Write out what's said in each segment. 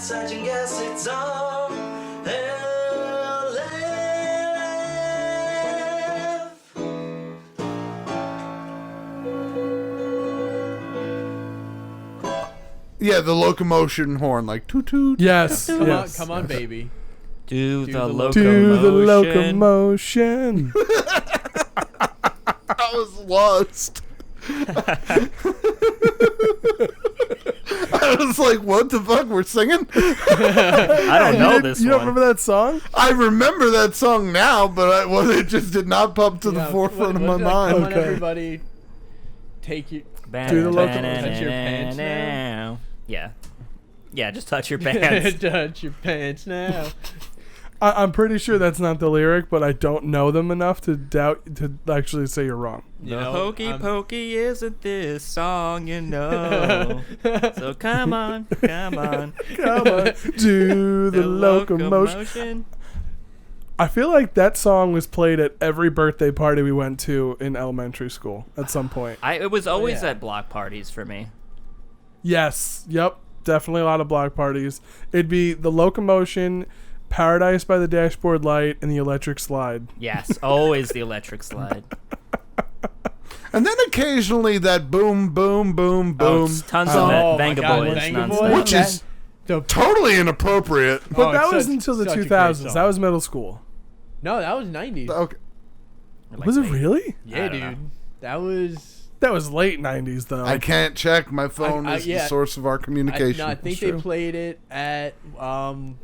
such and guess it's RLF. Yeah, the locomotion horn, like toot toot. Yes. Come on, baby. Do the locomotion. I was lost. I was like, what the fuck? We're singing? I don't know this You one. don't remember that song? I remember that song now, but it just did not pop to the forefront of my mind. Come on, everybody. Take you. Do the locomotion. Touch your pants now. Yeah. Yeah, just touch your pants. Touch your pants now. I'm pretty sure that's not the lyric, but I don't know them enough to actually say you're wrong. The hokey pokey isn't this song, you know. So come on. Come on. Do the locomotion. I feel like that song was played at every birthday party we went to in elementary school at some point. It was always at block parties for me. Yes. Yep. Definitely a lot of block parties. It'd be the locomotion, Paradise by the Dashboard Light, and the Electric Slide. Yes, always the electric slide. And then occasionally that boom, boom, boom, boom. Tons of Venga Boys nonstop. Which is totally inappropriate. But that was until the 2000s. That was middle school. No, that was 90s. Okay. Was it really? Yeah, dude. That was late 90s, though. I can't check. My phone is the source of our communication. I think they played it at one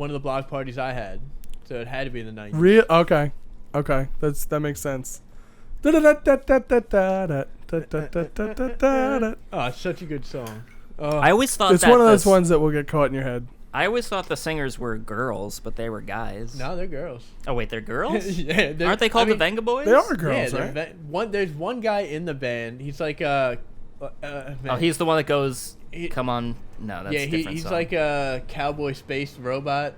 of the block parties I had. So it had to be in the 90s. Okay. That makes sense. Oh, it's such a good song. I always thought it's one of those ones that will get caught in your head. I always thought the singers were girls, but they were guys. No, they're girls. Oh wait, they're girls? Yeah, aren't they called the Venga Boys? They are girls, right? There's one guy in the band. He's like he's the one that goes. Come on, no, that's a different he's song. like a cowboy space robot.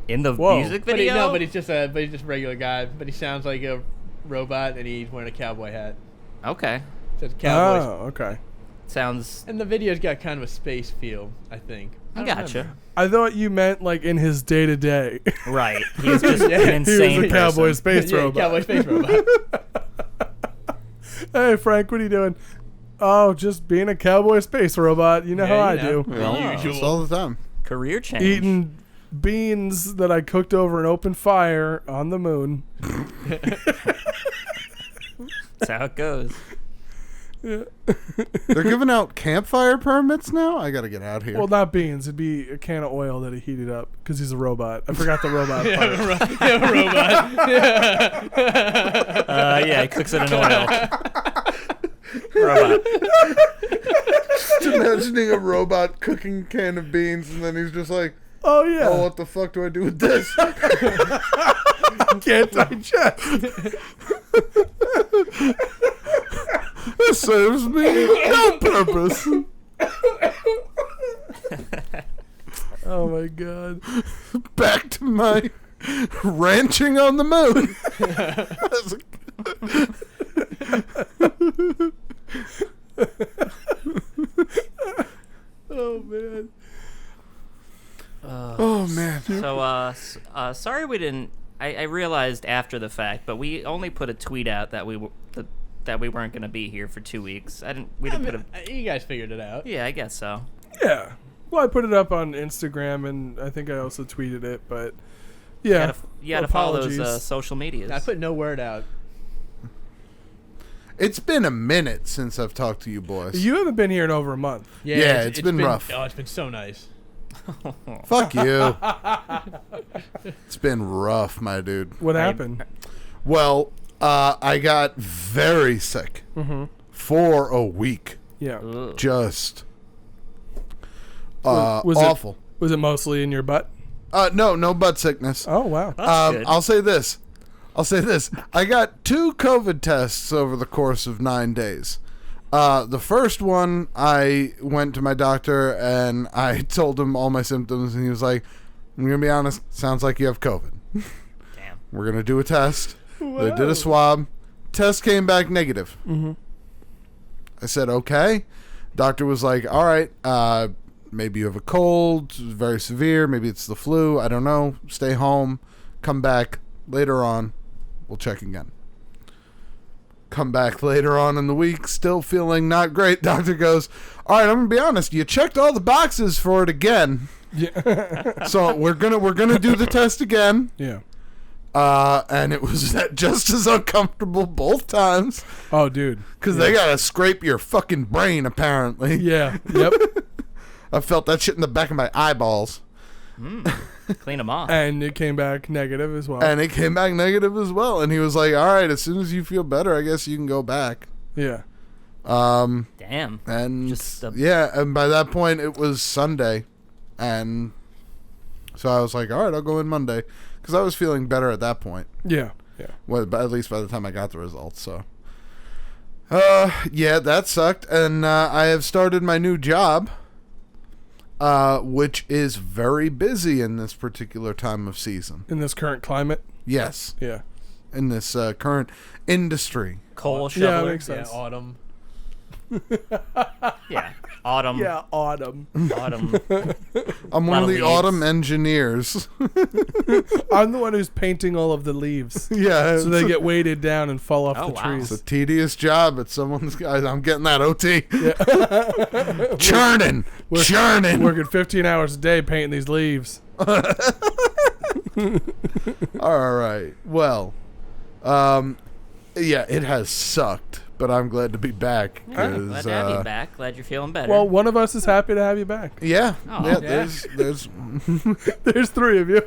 In the music video. But he's just a regular guy. But he sounds like a robot, and he's wearing a cowboy hat. Okay. So it's cowboy. Oh, okay. Sounds. And the video's got kind of a space feel, I think. I gotcha. I thought you meant like in his day to day. Right. He's just an insane. He was a cowboy space robot. Cowboy space robot. Hey Frank, what are you doing? Oh, just being a cowboy space robot. You know how I do. Well, just all the time. Career change. Eating beans that I cooked over an open fire on the moon. That's how it goes. Yeah. They're giving out campfire permits now? I gotta get out here. Well, not beans. It'd be a can of oil that he heated up because he's a robot. I forgot the robot part. Robot. Yeah, he cooks it in oil. Robot. Just imagining a robot cooking a can of beans, and then he's just like, oh, yeah. oh, what the fuck do I do with this? I can't digest. This serves me no purpose. Oh, my God. Back to my ranching on the moon. Oh, man. Oh, man. So, sorry we didn't. I realized after the fact, but we only put a tweet out that we weren't going to be here for 2 weeks. We didn't put a. You guys figured it out. Yeah, I guess so. Yeah. Well, I put it up on Instagram, and I think I also tweeted it, but yeah. You gotta follow those social medias. I put no word out. It's been a minute since I've talked to you boys. You haven't been here in over a month. Yeah, it's been rough. Oh, it's been so nice. Fuck you. It's been rough, my dude. What happened? Well, I got very sick for a week. Yeah. Ugh. Just Was awful. Was it mostly in your butt? No butt sickness. Oh, wow. That's good. I'll say this. I got 2 COVID tests over the course of 9 days. The first one, I went to my doctor and I told him all my symptoms, and he was like, I'm going to be honest, sounds like you have COVID. Damn. We're going to do a test. Whoa. They did a swab. Test came back negative. Mm-hmm. I said, okay. Doctor was like, all right, maybe you have a cold, very severe. Maybe it's the flu. I don't know. Stay home. Come back later on. We'll check again. Come back later on in the week, still feeling not great. Doctor goes, all right, I'm gonna be honest. You checked all the boxes for it again. Yeah. So we're gonna do the test again. Yeah. And it was just as uncomfortable both times. Oh, dude. Because they gotta scrape your fucking brain, apparently. Yeah. Yep. I felt that shit in the back of my eyeballs. Clean them off. And it came back negative as well. And it came back negative as well. And he was like, all right, as soon as you feel better, I guess you can go back. Yeah. Damn. And and by that point, it was Sunday. And so I was like, all right, I'll go in Monday. Because I was feeling better at that point. Yeah. Yeah. Well, at least by the time I got the results. So, yeah, that sucked. And I have started my new job. Which is very busy in this particular time of season. In this current climate? Yes. Yeah. In this current industry. Coal Yeah, shoveler. makes sense. Yeah, autumn. Yeah. Autumn. Yeah, autumn. Autumn. I'm one Lot of of the leaves. autumn engineers. I'm the one who's painting all of the leaves. Yeah. So they get weighted down and fall off Oh, the wow. trees. It's a tedious job. It's someone's. I'm getting that OT. Yeah. Churning. Churning. Working 15 hours a day painting these leaves. All right. Well, yeah, it has sucked, but I'm glad to be back. Yeah, 'cause, glad to have you back. Glad you're feeling better. Well, one of us is happy to have you back. Yeah. Oh. Yeah. Yeah. There's There's three of you.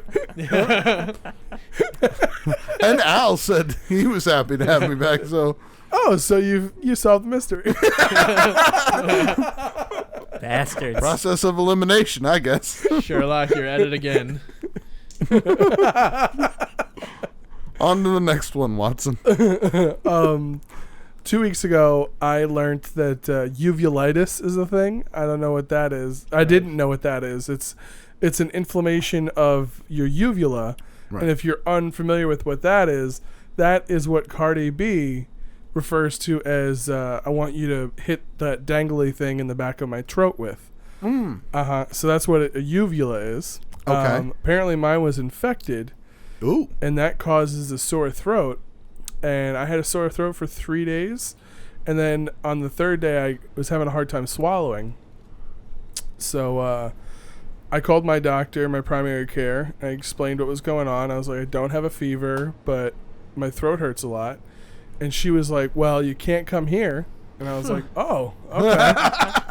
and Al said he was happy to have me back. So Oh, so you solved the mystery. Bastards. process of elimination, I guess. Sherlock, you're at it again. On to the next one, Watson. 2 weeks ago, I learned that uvulitis is a thing. I don't know what that is. I didn't know what that is. It's an inflammation of your uvula, Right. and if you're unfamiliar with what that is what Cardi B refers to as I want you to hit that dangly thing in the back of my throat with. So that's what a uvula is. Okay. Apparently mine was infected, Ooh. and that causes a sore throat. And I had a sore throat for 3 days. And then on the third day, I was having a hard time swallowing. So I called my doctor, my primary care. I explained what was going on. I was like, I don't have a fever, but my throat hurts a lot. And she was like, well, you can't come here. And I was like, oh, okay.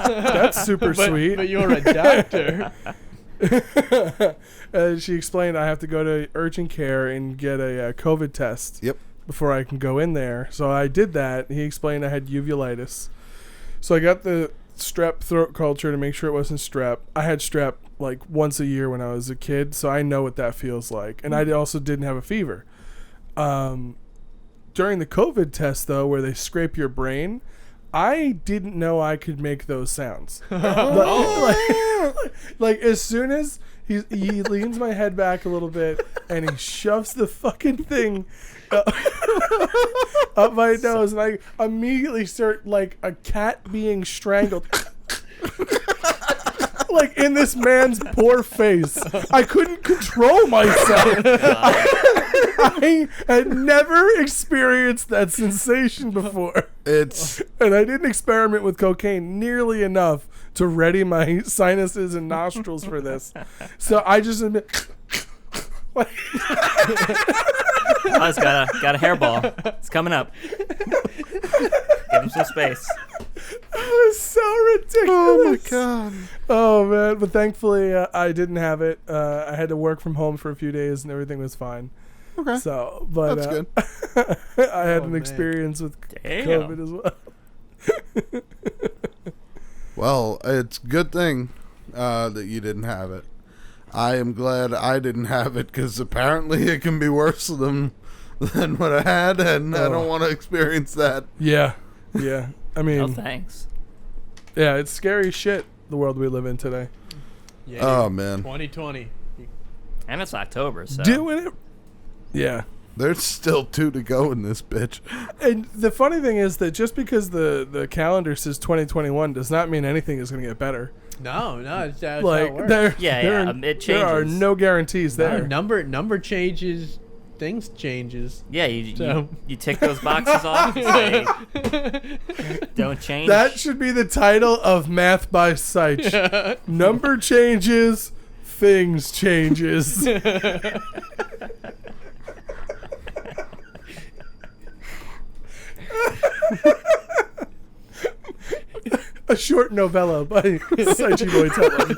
That's super sweet. But you're a doctor. And she explained I have to go to urgent care and get a COVID test. Yep. Before I can go in there. So I did that. He explained I had uvulitis. So I got the strep throat culture to make sure it wasn't strep. I had strep like once a year when I was a kid, so I know what that feels like. And I also didn't have a fever. During the COVID test, though, where they scrape your brain, I didn't know I could make those sounds. like as soon as he leans my head back a little bit and he shoves the fucking thing up my nose, and I immediately start like a cat being strangled. Like in this man's poor face. I couldn't control myself. I had never experienced that sensation before. And I didn't experiment with cocaine nearly enough to ready my sinuses and nostrils for this. So I just admit, Oh, it's got a hairball. It's coming up. Give him some space. it was so ridiculous. Oh my god. Oh man, but thankfully I didn't have it. I had to work from home for a few days and everything was fine. Okay. So, but That's good. I had an man. experience with Damn. COVID as well. Well, it's a good thing that you didn't have it. I am glad I didn't have it because apparently it can be worse than what I had, and I don't want to experience that. Yeah. Yeah. I mean, No thanks. yeah, it's scary shit, the world we live in today. Yeah, Oh man, 2020. And it's October, so. Doing it. Yeah. there's still 2 to go in this bitch. And the funny thing is that just because the calendar says 2021 does not mean anything is going to get better. No, that's how it Like works. there, Yeah, there, yeah, are, it there are changes. no guarantees there. Number changes, things changes. Yeah, you So- you tick those boxes off. And say, don't change. That should be the title of Math by Sight. Number changes, things changes. A short novella by Saichi Boytello.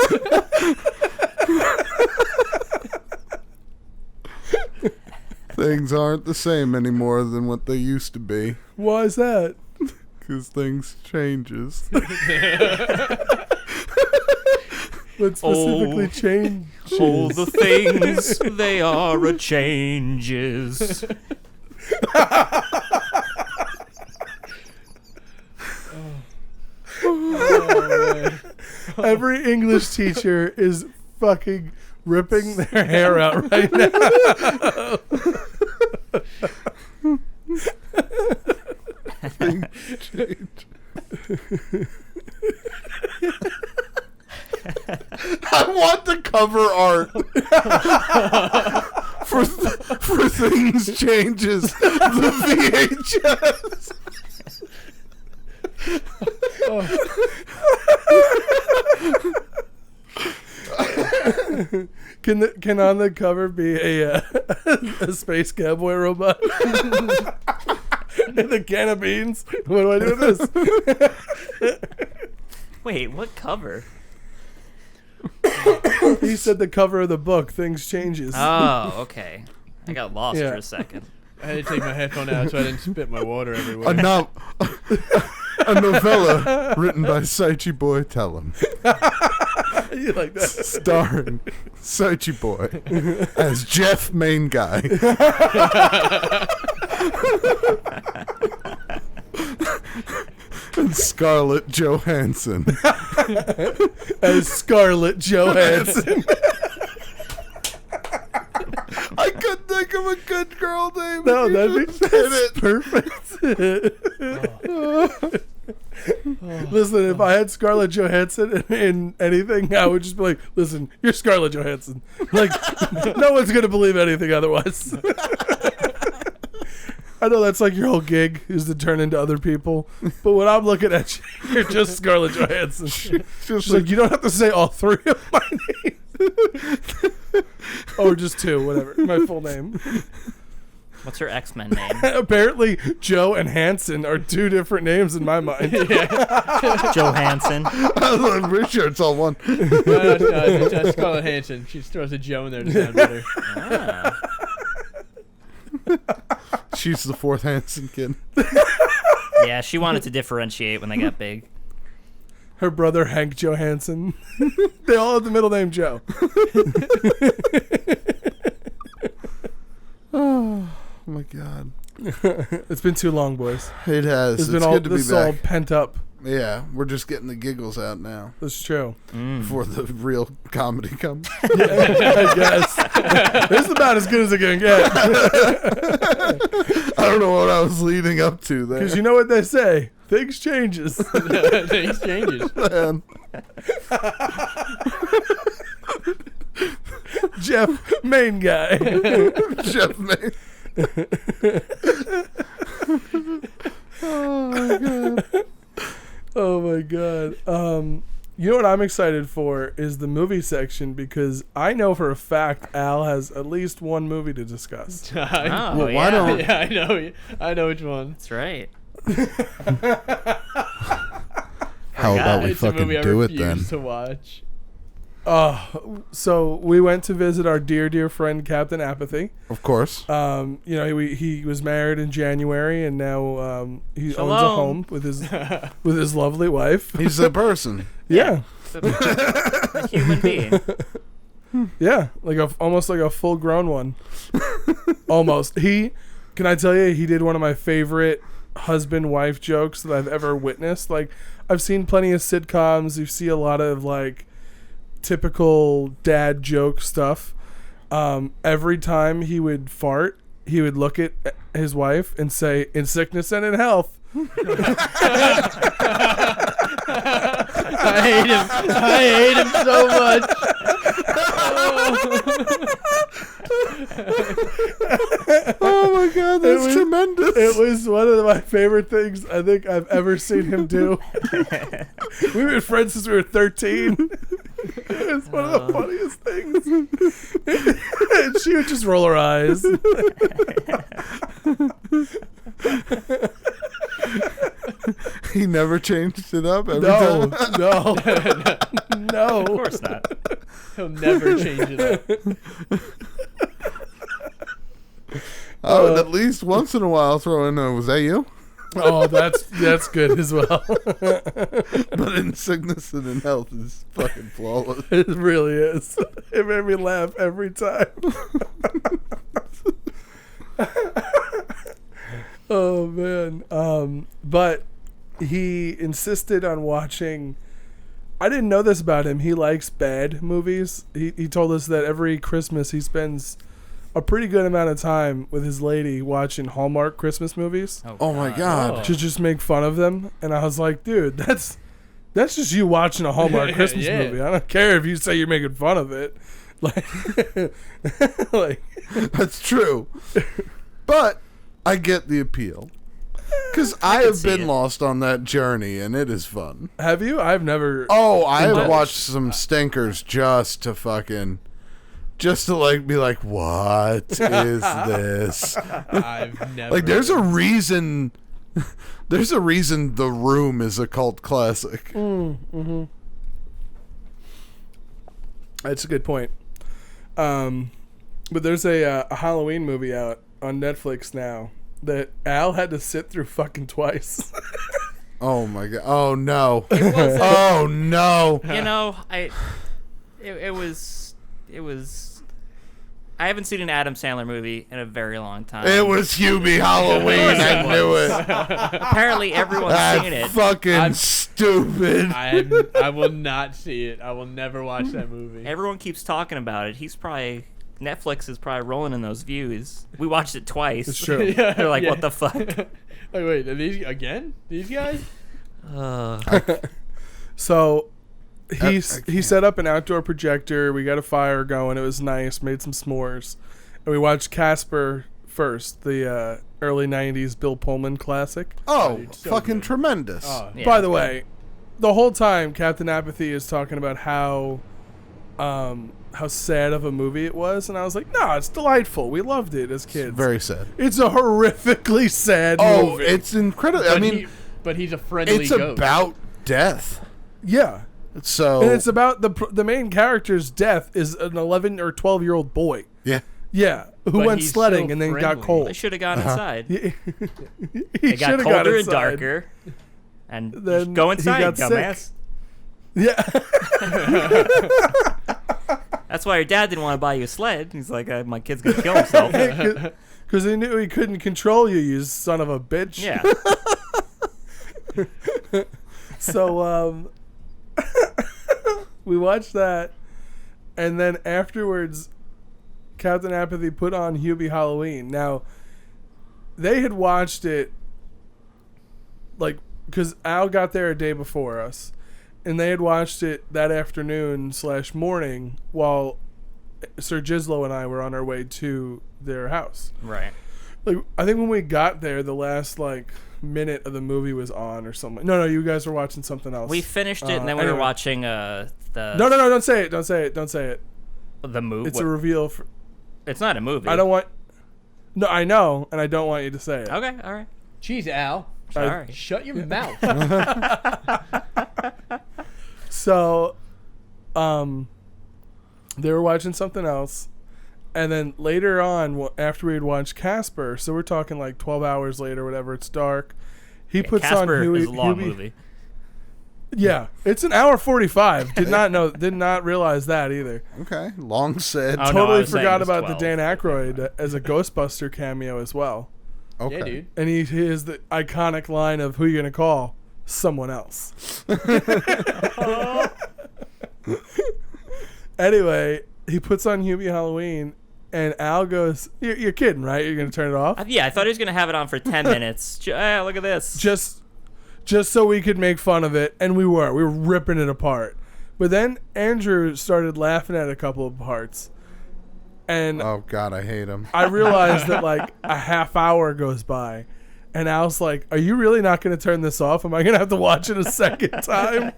Things aren't the same anymore than what they used to be. Why is that? Because things changes. What specifically changes? all the things they are a changes. Every English teacher is fucking ripping their hair out right now. I want the cover art for things changes. The VHS. Can on the cover be a space cowboy robot and a can of beans? What do I do with this? Wait, what cover? He said the cover of the book, Things Changes. Oh, okay. I got lost Yeah. for a second. I had to take my headphone out so I didn't spit my water everywhere. A novella written by Saichi Boytello, You like that? starring Saichi Boy as Jeff Main Guy. And Scarlett Johansson. As Scarlett Johansson. I couldn't think of a good girl name. No, You that'd be just did it. perfect. Listen, if I had Scarlett Johansson in anything, I would just be like, listen, you're Scarlett Johansson. Like, no one's going to believe anything otherwise. I know that's like your whole gig is to turn into other people. But when I'm looking at you, you're just Scarlett Johansson. She's like, you don't have to say all three of my names. Or just two, whatever. My full name. What's her X-Men name? Apparently, Joe and Hanson are two different names in my mind. Johansson. I'm pretty sure it's all one. No, it's Scarlett Hansen. She throws a Joe in there to sound better. Ah. She's the fourth Hanson kid. Yeah, she wanted to differentiate when they got big. Her brother, Hank Johansson. They all have the middle name Joe. Oh my God. It's been too long, boys. It has. It's It's been all good to be this all back. pent up. Yeah, we're just getting the giggles out now That's true. before the real comedy comes. I guess. This is about as good as it can get. I don't know what I was leading up to there. Because you know what they say. Things changes. Things changes. Man. Jeff, main guy. Jeff May. Oh my God. Oh my god. You know what I'm excited for is the movie section because I know for a fact Al has at least one movie to discuss. Oh, Well, yeah. why don't- Yeah, I know which one. That's right. How about we It's a fucking movie I do it then? refuse to watch. So we went to visit our dear friend Captain Apathy. Of course. You know, he was married in January and now he owns a Shalom. home with his lovely wife. He's a person. Yeah. A human being. Yeah, like almost like a full grown one. Almost. Can I tell you, he did one of my favorite husband-wife jokes that I've ever witnessed. Like, I've seen plenty of sitcoms. You see a lot of like typical dad joke stuff. Every time he would fart, he would look at his wife and say, "In sickness and in health." I hate him. I hate him so much. Oh my god, that's tremendous. It was one of my favorite things I think I've ever seen him do. We've been friends since we were 13. It's one of the funniest things. And she would just roll her eyes. He never changed it up every No, time. no, no. Of course not. He'll never change it up. I would at least once in a while throw in was that you? Oh, that's good as well. But in sickness and in health is fucking flawless. It really is. It made me laugh every time. Oh man. But he insisted on watching. I didn't know this about him. He likes bad movies. He told us that every Christmas he spends a pretty good amount of time with his lady watching Hallmark Christmas movies Oh my god. to just make fun of them. And I was like, dude, that's just you watching a Hallmark Christmas Yeah. movie. I don't care if you say you're making fun of it. Like, like That's true. But I get the appeal. Because I have see been it. lost on that journey and it is fun. have you? I've never. Oh, I have Indulged. watched some stinkers just to like be like, what is this? I've never. Like, there's a reason. There's a reason The Room is a cult classic. That's a good point. But there's a Halloween movie out on Netflix now that Al had to sit through fucking twice. Oh my god. Oh no. wasn't- Oh no. You know, it was. I haven't seen an Adam Sandler movie in a very long time. It was Hubie Halloween. I knew it. Apparently, everyone's seen That's it. fucking stupid. I will not see it. I will never watch that movie. Everyone keeps talking about it. Netflix is probably rolling in those views. We watched it twice. It's true. Yeah, They're like, yeah. what the fuck? Like, wait, are these again? These guys? So I he can't. set up an outdoor projector. We got a fire going. It was nice. Made some s'mores, and we watched Casper first, the early '90s Bill Pullman classic. Oh, dude, so fucking good. tremendous. Oh, Yeah. By the way, the whole time Captain Apathy is talking about how sad of a movie it was, and I was like, no, it's delightful. We loved it as kids. Very sad. It's a horrifically sad Oh, movie. it's incredible. I mean, but he's a friendly it's ghost. about death. yeah. So And it's about the main character's death is an 11 or 12-year-old boy. yeah. Yeah, who But went he's sledding so and then got friendly. cold. They should have gone inside. he It got shoulda colder and inside. darker. And Then just go he inside, got sick. dumbass. Yeah. That's why your dad didn't want to buy you a sled. He's like, my kid's gonna kill himself. Because he knew he couldn't control you, you son of a bitch. Yeah. So, we watched that, and then afterwards, Captain Apathy put on Hubie Halloween. Now, they had watched it, like, because Al got there a day before us, and they had watched it that afternoon / morning while Sir Gislo and I were on our way to their house. Right. Like, I think when we got there, the last, like, minute of the movie was on or something. No, you guys were watching something else. We finished it, and then we anyway. were watching the. No, don't say it. Don't say it. Don't say it. The movie. It's a reveal. It's not a movie. I don't want. No, I know, and I don't want you to say it. Okay, all right. Jeez, Al. Sorry. Shut your mouth. So, they were watching something else, and then later on, after we had watched Casper, so we're talking like 12 hours later, whatever. It's dark. He puts Casper on Huey. is a long Hubie- movie. Yeah, it's an hour 45. Did not realize that either. Okay. Long said. Oh, no, I Totally was saying forgot it was about the 12. Dan Aykroyd as a Ghostbuster cameo as well. Okay. Yeah, dude. And he has the iconic line of "Who you gonna call? Someone else." Anyway, he puts on Hubie Halloween, and Al goes, "You're kidding, right? You're gonna turn it off?" Yeah, I thought he was gonna have it on for 10 minutes. Look at this. Just just so we could make fun of it, and we were ripping it apart. But then Andrew started laughing at a couple of parts, and Oh God, I hate him. I realized that like a half hour goes by, and Al's like, "Are you really not going to turn this off? Am I going to have to watch it a second time?"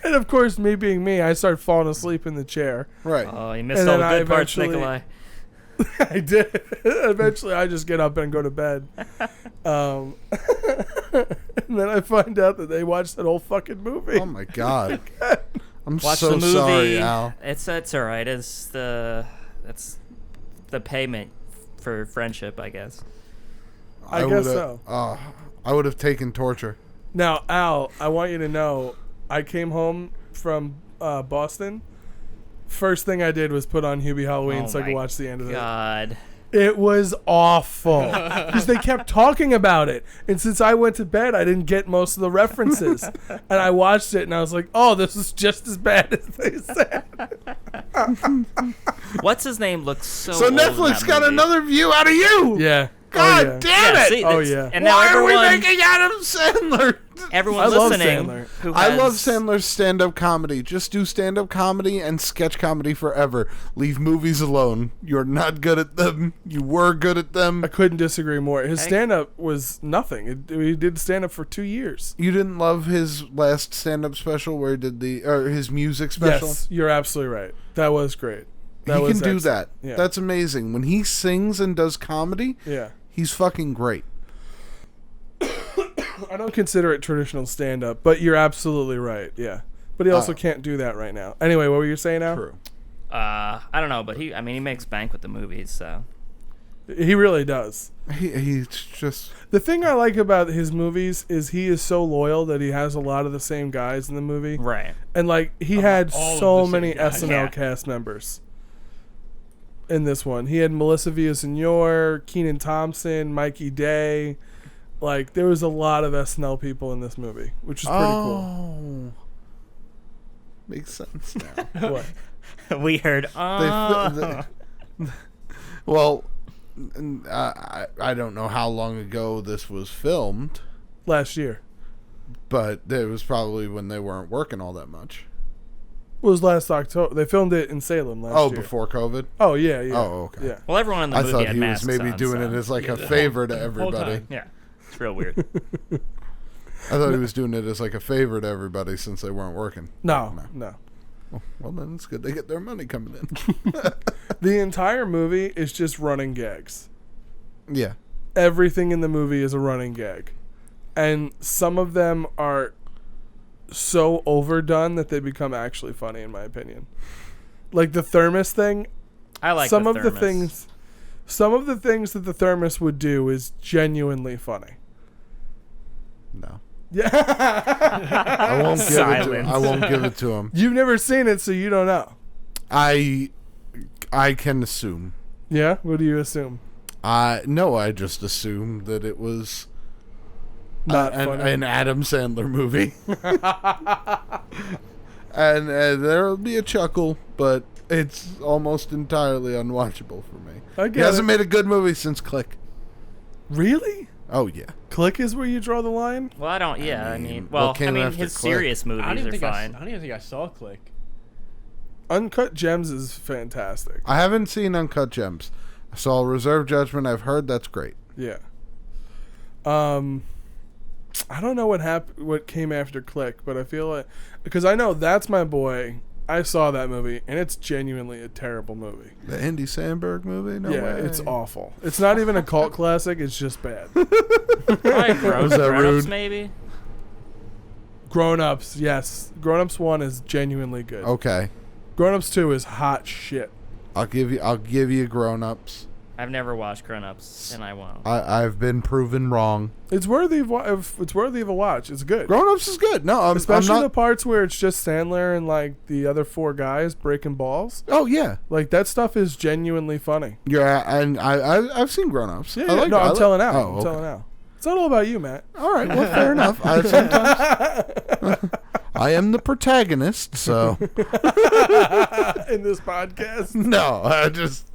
And of course, me being me, I started falling asleep in the chair. Right. Oh, you missed And all then the I good parts, eventually- Nikolai. I did. Eventually, I just get up and go to bed. And then I find out that they watched that whole fucking movie. Oh my God. I'm Watch so the movie. sorry, Al. It's all right. It's the payment for friendship, I guess. I guess so. I would have taken torture. Now, Al, I want you to know, I came home from Boston. First thing I did was put on Hubie Halloween so I could watch the end of it. God. It was awful because they kept talking about it, and since I went to bed, I didn't get most of the references. And I watched it, and I was like, "Oh, this is just as bad as they said." What's his name looks so So old in Netflix that got movie. another view out of you. Yeah. God oh, yeah. damn Yeah, it. see, Oh, that's- yeah. And now Why are we everyone, making Adam Sandler? everyone I love listening. Sandler. Who I has, love Sandler's stand-up comedy. Just do stand-up comedy and sketch comedy forever. Leave movies alone. You're not good at them. You were good at them. I couldn't disagree more. His Hey. stand-up was nothing. He did stand-up for 2 years. You didn't love his last stand-up special where he did his music special? Yes, you're absolutely right. That was great. He That can was do excellent. that. Yeah. That's amazing. When he sings and does comedy, Yeah. he's fucking great. I don't consider it traditional stand-up, but you're absolutely right. Yeah. But he also can't do that right now. Anyway, what were you saying now? True. I don't know, but he makes bank with the movies, so. He really does. He's just... The thing I like about his movies is he is so loyal that he has a lot of the same guys in the movie. Right. And like he had all of so the same many guys. SNL Yeah. cast members in this one. He had Melissa Villaseñor, Kenan Thompson, Mikey Day. Like there was a lot of SNL people in this movie, which is pretty cool. Makes sense now. What? We heard, Well, I don't know how long ago this was filmed, Last year. but it was probably when they weren't working all that much. It was last October. They filmed it in Salem last year. Before COVID? Oh yeah, yeah. Oh, okay. Yeah. well, everyone in the I movie thought had he was masks maybe on, doing so. it as like a favor to everybody. time. Yeah. It's real weird. I thought he was doing it as like a favor to everybody since they weren't working. No. Well, then it's good they get their money coming in. The entire movie is just running gags. Yeah. Everything in the movie is a running gag. And some of them are so overdone that they become actually funny, in my opinion. Like the thermos thing. I like some the of the things that the thermos would do is genuinely funny. No. Yeah. I won't give it to him. Silence. I won't give it to him. You've never seen it, so you don't know. I can assume. Yeah? What do you assume? No, I just assumed that it was Not funny. an Adam Sandler movie. and there'll be a chuckle, but it's almost entirely unwatchable for me. I He get hasn't it. made a good movie since Click. Really? Oh, yeah. Click is where you draw the line? Well, I don't. Yeah, I mean, mean, what well, I came mean, after his Click? serious movies I don't are even think fine. I don't even think I saw Click. Uncut Gems is fantastic. I haven't seen Uncut Gems. I saw Reserve Judgment. I've heard that's great. Yeah. I don't know what came after Click, but I feel like because I know That's My Boy. I saw that movie, and it's genuinely a terrible movie. The Andy Samberg movie? No yeah, way. it's awful. It's not even a cult classic. It's just bad. Probably Was that Grown-Ups, rude? maybe. Grown Ups, yes. Grown Ups 1 is genuinely good. Okay. Grown Ups 2 is hot shit. I'll give you Grown Ups. I've never watched Grown Ups, and I won't. I've been proven wrong. It's worthy of a watch. It's good. Grown Ups is good. No, I'm Especially not. the parts where it's just Sandler and like the other four guys breaking balls. Oh yeah, Like that stuff is genuinely funny. yeah, and I've seen Grown Ups. Yeah, I like no, it. I I'm like- telling out. Oh, I'm okay. telling out. It's not all about you, Matt. All right, well, fair enough. Sometimes I am the protagonist, so In this podcast. no, I just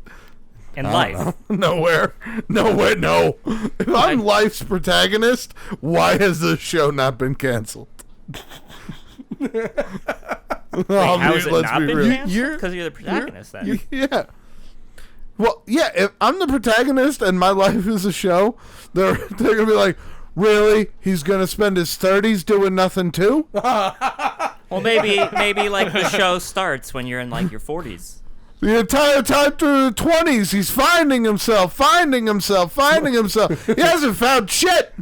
in I life. don't know. Nowhere. No. If I'm life's protagonist, why has this show not been canceled? How has it let's not be been real. canceled? Because you're the protagonist then. Yeah. Well, yeah. If I'm the protagonist and my life is a show, they're gonna be like, really? He's gonna spend his 30s doing nothing too? Well, maybe like the show starts when you're in like your 40s. The entire time through the 20s, he's finding himself. He hasn't found shit.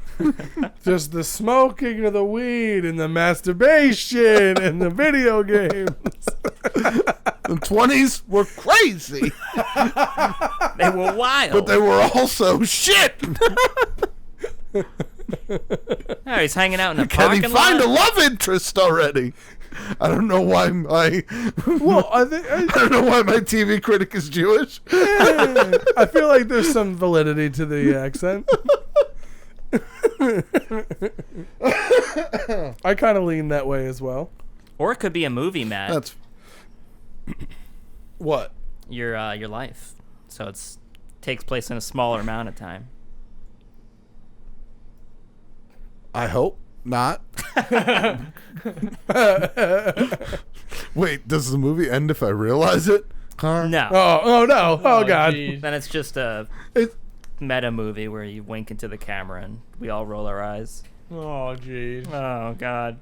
Just the smoking of the weed and the masturbation and the video games. The 20s were crazy, They were wild. but they were also shit. Oh, he's hanging out in a Can he parking find a lot. love interest already? I don't know why my Well, I don't know why my TV critic is Jewish. I feel like there's some validity to the accent. I kind of lean that way as well. Or it could be a movie, Matt. That's what. Your life. So it's takes place in a smaller amount of time. I hope not. Wait, does the movie end if I realize it? Huh? No. Oh no! Oh god! geez. Then it's just a It, meta movie where you wink into the camera and we all roll our eyes. Oh, jeez. Oh God.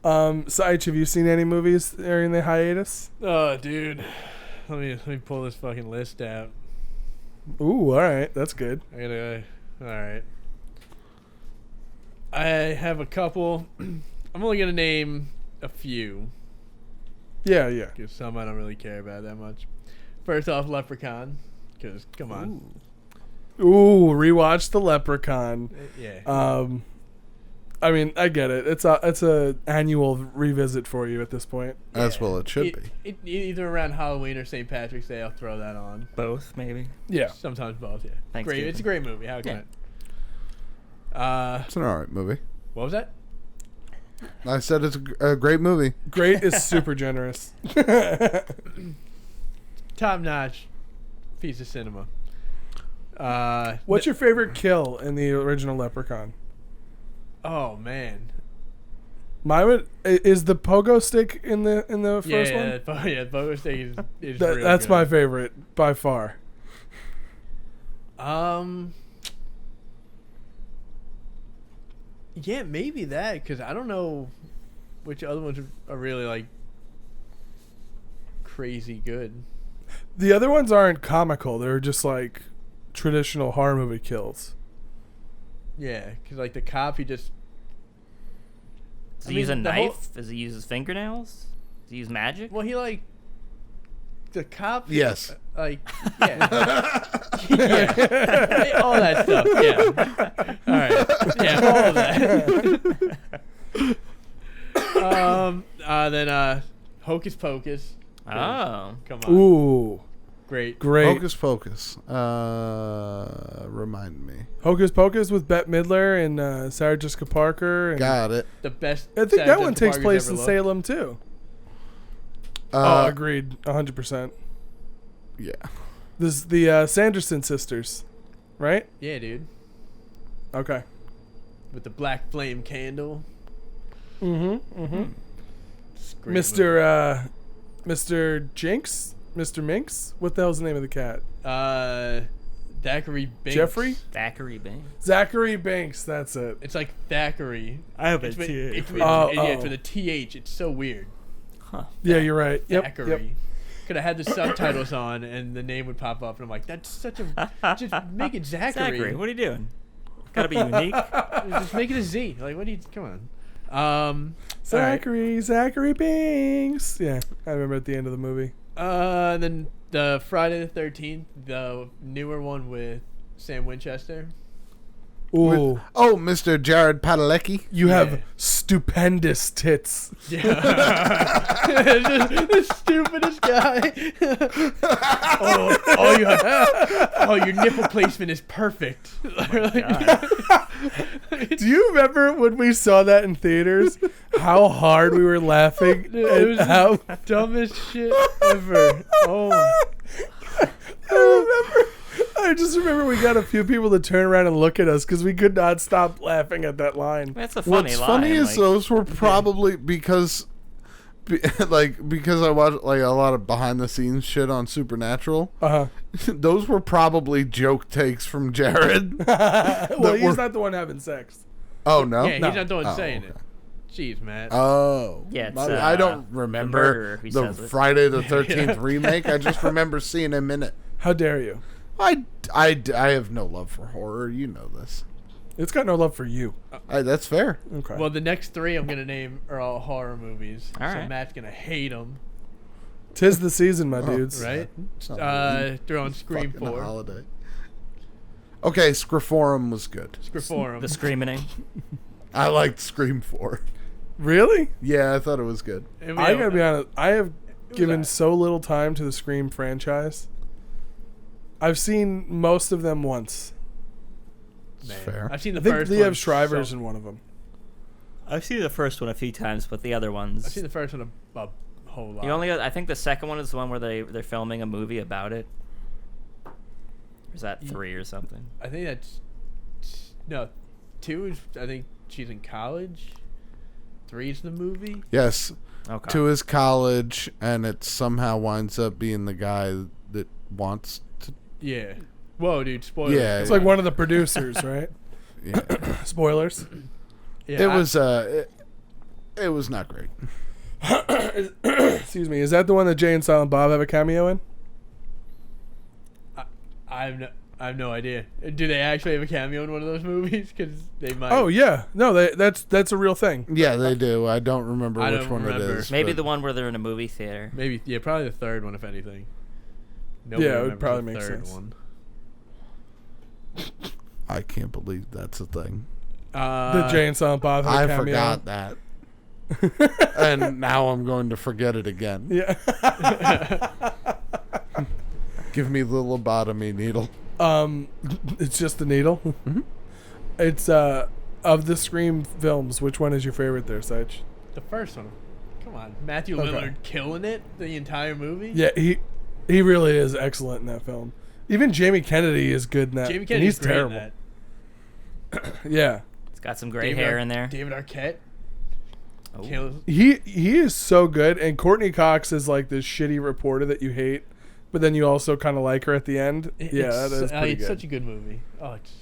Saich, have you seen any movies during the hiatus? Oh, dude. Let me pull this fucking list out. Ooh, all right, that's good. I gotta. All right. I have a couple. I'm only gonna name a few Yeah, yeah. because some I don't really care about that much. First off, Leprechaun. Because come on. Ooh, rewatch the Leprechaun. Yeah. I mean, I get it. It's a annual revisit for you at this point. As well it should be. Either around Halloween or St. Patrick's Day, I'll throw that on. Both maybe. Yeah. Sometimes both. Yeah. Thanks, Great. Stephen. It's a great movie. How can Yeah. it? It's an alright movie. What was that? I said it's a great movie. Great is super generous. Top notch piece of cinema. What's your favorite kill in the original Leprechaun? Oh man. Mine is the pogo stick in the first one. Yeah, the pogo stick is That, real that's good. my favorite by far. Yeah, maybe that because I don't know which other ones are really like crazy good. The other ones aren't comical. They're just like traditional horror movie kills. Yeah, because like the cop, he just Does I he use a mean, the whole- knife? Does he use his fingernails? Does he use magic? well, he like the cop. Yes. Like yeah, yeah, all that stuff. Yeah. All right. Yeah, all of that. Then Hocus Pocus. Oh. Come on. Ooh, Great. great. Hocus Pocus. Remind me. Hocus Pocus with Bette Midler and Sarah Jessica Parker. And Got it. The best. I think Sarah that one Jessica takes Parker's place ever in looked. Salem too. Uh, Agreed, 100%. Yeah. This is the Sanderson sisters, right? Yeah, dude. Okay. With the black flame candle. Mm-hmm. It's a great movie. Mr. Jinx, Mr. Minx. What the hell's the name of the cat? Thackeray Binks. Jeffrey? Thackeray Bing. Zachary Banks. That's it. It's like Thackeray. I have It's with, Oh, yeah, oh. for the TH. It's so weird. Yeah, you're right. Yep. Thackeray. Could have had the subtitles on and the name would pop up and I'm like, that's such a just make it Zachary. Zachary, what are you doing? Gotta be unique. Just make it a Z. Like what do you come on. Alright. Zachary Banks. Yeah, I remember at the end of the movie. Then the Friday the 13th, the newer one with Sam Winchester. Ooh, Oh, Mr. Jared Padalecki. you have stupendous tits. Yeah. the stupidest guy. Your nipple placement is perfect. Do you remember when we saw that in theaters? How hard we were laughing It was and how the dumbest shit ever. Oh, I just remember we got a few people to turn around and look at us because we could not stop laughing at that line. That's a funny What's line. funny is like, those were probably because I watch like a lot of behind the scenes shit on Supernatural. Uh Those were probably joke takes from Jared. huh. Well, he's were- not the one having sex. Oh no. yeah, he's No. not the one Oh, saying okay. it. Jeez, Matt. Oh. Yeah, it's, I don't the remember murderer who the says it. Friday the 13th remake. I just remember seeing him in it. How dare you? I have no love for horror. You know this. It's got no love for you. That's fair. Okay. Well, the next three I'm gonna name are all horror movies. All So right. Matt's gonna hate them, 'Tis the season, my dudes. right? It's not really They're on Scream fucking a 4. holiday. Okay, Scriforum was good. Scriforum. The screaming. I liked Scream 4. Really? Yeah, I thought it was good. I gotta be honest. I have given a- so little time to the Scream franchise. I've seen most of them once. It's fair. I've seen the I think first Liev one. Shriver's in one of them. I've seen the first one a few times, but the other ones. I've seen the first one a whole lot. You only. I think the second one is the one where they're filming a movie about it. Or is that 3 or something? I think that's no. 2 is I think she's in college. 3 is the movie. Yes, Okay. to his college, and it somehow winds up being the guy that wants to. Yeah. Whoa, dude! Spoiler. Yeah. It's like one of the producers, right? Yeah. Spoilers. Yeah, It was not great. Excuse me. Is that the one that Jay and Silent Bob have a cameo in? I have no idea. Do they actually have a cameo in one of those movies? Because they might. Oh yeah. No, that's a real thing. Yeah, they do. I don't remember I which don't one remember. it is. Maybe but- the one where they're in a movie theater. Maybe. Yeah, probably the third one, if anything. Yeah, it would remembers probably the make third sense. One. I can't believe that's a thing. The Jay and Silent Bob have a I cameo. forgot that. And now I'm going to forget it again. Yeah. Give me the lobotomy needle. It's just a needle. Mhm. It's of the Scream films. Which one is your favorite there, Sage? The first one. Come on, Matthew Okay. Lillard killing it the entire movie. Yeah, he really is excellent in that film. Even Jamie Kennedy is good in that. Jamie and Kennedy's he's great terrible. in that. Yeah. It's got some gray hair in there. David Arquette Oh. kills. He is so good, and Courtney Cox is like this shitty reporter that you hate, but then you also kind of like her at the end. Yeah, that is pretty It's good. such a good movie. Oh, it's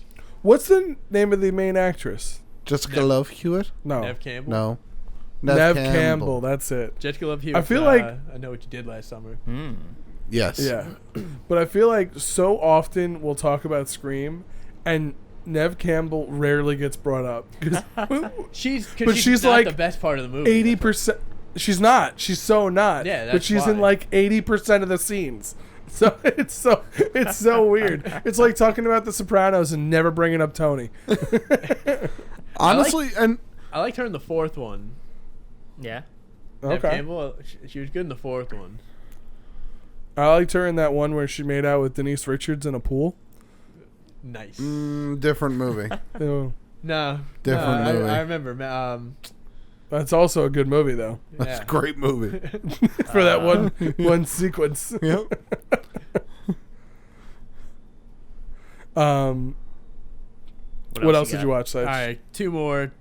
What's the name of the main actress? Jessica Love Hewitt? No, Nev Campbell. No. Nev Campbell. That's it. Jessica Love Hewitt. I feel like- I Know What You Did Last Summer. Hmm. Yes. Yeah, but I feel like so often we'll talk about Scream, and Nev Campbell rarely gets brought up because But she's not like the best part of the movie. 80%. She's not. She's so not. Yeah, but that's she's in why. like 80% of the scenes. So it's so weird. It's like talking about The Sopranos and never bringing up Tony. Honestly, and I liked her in the fourth one. Yeah. Nev Okay. Campbell, she was good in the fourth one. I liked her in that one where she made out with Denise Richards in a pool. Nice. different movie. Oh, No. Different no, movie. I remember. that's also a good movie though. That's Yeah. a great movie. For that one sequence. Yep. What else did got? you watch, Sage? All right, 2 more.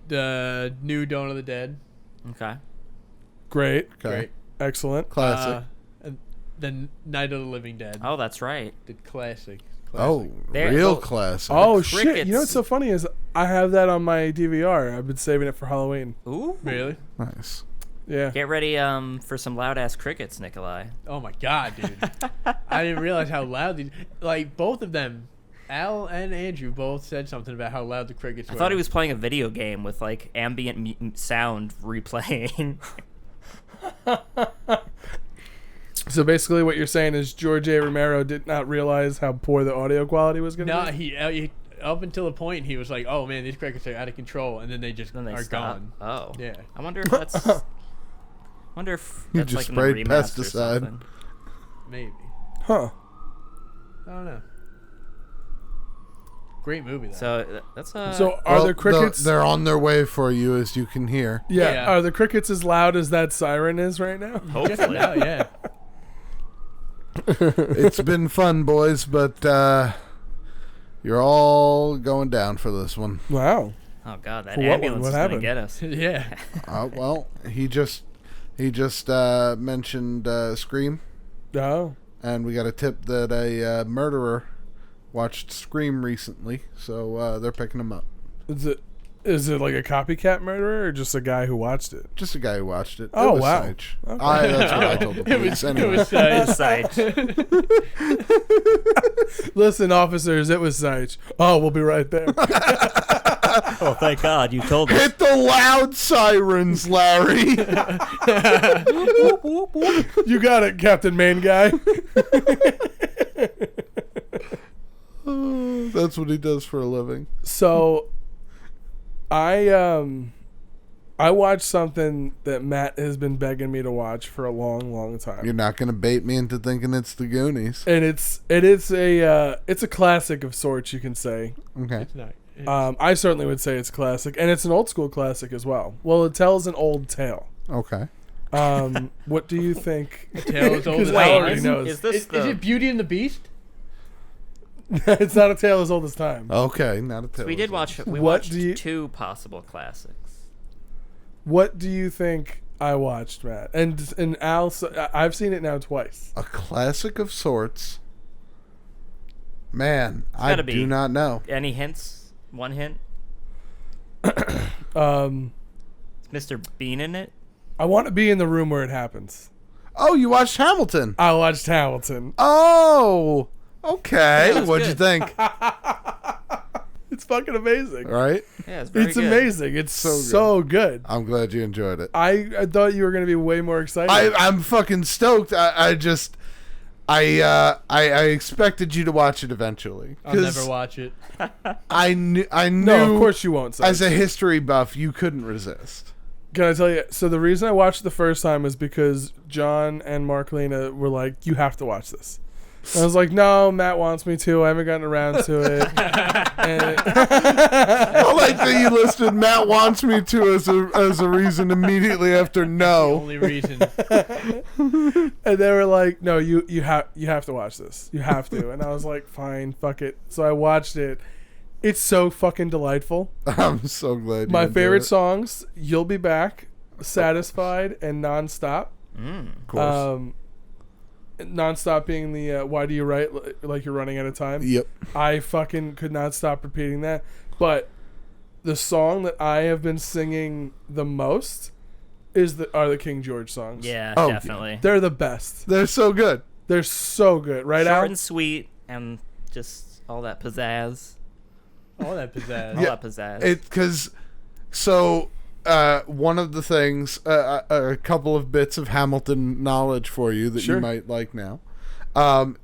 The new Dawn of the Dead. Okay. Great. Okay. Great. Excellent. Classic. And the Night of the Living Dead. Oh, that's right. The classic. Oh, There- real oh. classic. Oh shit! You know Crickets. what's so funny is I have that on my DVR. I've been saving it for Halloween. Ooh. Really? Nice. Yeah. Get ready for some loud ass crickets, Nikolai. Oh my god, dude. I didn't realize how loud these. Like, both of them, Al and Andrew, both said something about how loud the crickets were. I thought he was playing a video game with like ambient sound replaying. So basically, what you're saying is George A. Romero did not realize how poor the audio quality was going to No, be. up until the point he was like, "Oh man, these crickets are out of control," and then they just Then they are stop. gone. Oh. Yeah. I wonder if that's. You That's just like in the sprayed remaster or pesticide. something. Maybe. Huh. I don't know. Great movie though. So that's So are the crickets? They're on their way for you, as you can hear. Yeah. Yeah. Are the crickets as loud as that siren is right now? hopefully. Oh yeah. It's been fun, boys, but you're all going down for this one. Wow. Oh god, that For what one? ambulance What is gonna happened? get us. Yeah. Well, he just mentioned Scream, Oh. and we got a tip that a murderer watched Scream recently, so they're picking him up. Is it like a copycat murderer or just a guy who watched it? Just a guy who watched it. Oh, It was wow. Sage. Okay. That's what I told the police. Anyway. Sight. Listen, officers, it was Seich. Oh, we'll be right there. Oh, thank God you told us. Hit the loud sirens, Larry. You got it, Captain Main Guy. That's what he does for a living. So, I watched something that Matt has been begging me to watch for a long, long time. You're not going to bait me into thinking it's the Goonies. And it's a classic of sorts, you can say. Okay. It's not. I certainly would say it's a classic, and it's an old school classic as well. Well, it tells an old tale. Okay. What do you think? Tale as old 'Cause as Al time. already knows. Is this Is the? it Beauty and the Beast? It's not a tale as old as time. Okay, not a tale. We did watch. We What watched do you- two possible classics. What do you think I watched, Matt? And Al, I've seen it now twice. A classic of sorts. Man, I gotta be. do not know. Any hints? One hint. Um, Is Mr. Bean in it? I want to be in the room where it happens. Oh, you watched Hamilton. I watched Hamilton. Oh, okay. Yeah, that's What'd you good. think? It's fucking amazing. Right? Yeah, it's very It's good. amazing. It's So so good. I'm glad you enjoyed it. I thought you were going to be way more excited. I'm fucking stoked. I expected you to watch it eventually. I'll 'Cause never watch it. I knew. no, of course you won't. As Sage. a history buff, you couldn't resist. Can I tell you? So the reason I watched it the first time is because John and Marklina were like, "You have to watch this." And I was like, "No, Matt wants me to. I haven't gotten around to it." And I like that you listed Matt wants me to as a reason immediately after no. Only reason. and they were like, "No, you have to watch this. You have to." And I was like, "Fine, fuck it." So I watched it. It's so fucking delightful. I'm so glad. You My enjoyed favorite it. songs: "You'll Be Back," "Satisfied," and "Nonstop." Of course. Nonstop being the "Why do you write like you're running out of time?" Yep. I fucking could not stop repeating that. But the song that I have been singing the most are the King George songs. Yeah, Oh, yeah. definitely. They're the best. They're so good. They're so good, right, Short Al? and sweet, and just all that pizzazz. All that pizzazz. All that pizzazz. One of the things, a couple of bits of Hamilton knowledge for you that Sure. you might like now.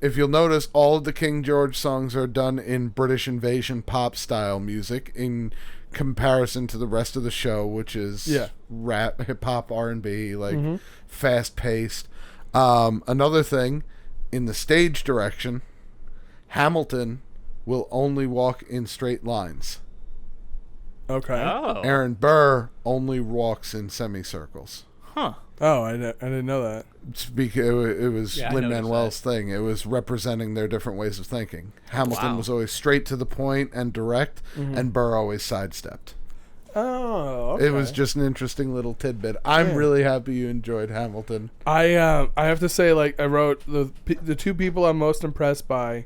If you'll notice, all of the King George songs are done in British invasion pop style music in comparison to the rest of the show, which is rap, hip hop, R&B, like fast paced. Another thing, in the stage direction, Hamilton will only walk in straight lines. Okay. oh. Aaron Burr only walks in semicircles. Huh. Oh, I didn't know that. It was Yeah, I Lin-Manuel's thing. It was representing their different ways of thinking. Hamilton Wow. was always straight to the point and direct, and Burr always sidestepped. Oh, okay. It was just an interesting little tidbit. I'm really happy you enjoyed Hamilton. I have to say, like, I wrote the two people I'm most impressed by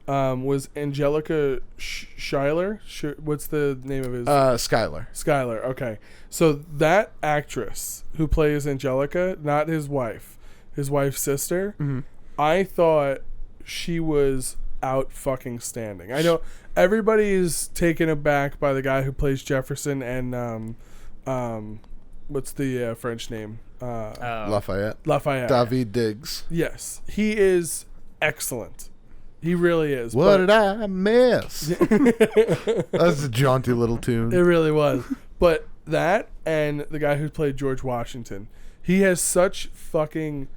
was Angelica Schuyler. What's the name of his? Skylar. Skylar. Okay, so that actress who plays Angelica, not his wife's sister. I thought she was out fucking standing. I know everybody's taken aback by the guy who plays Jefferson and what's the French name? Lafayette. Lafayette. David Diggs. Yes, he is excellent He really is. What did I miss? That's a jaunty little tune. It really was. But that and the guy who played George Washington, he has such fucking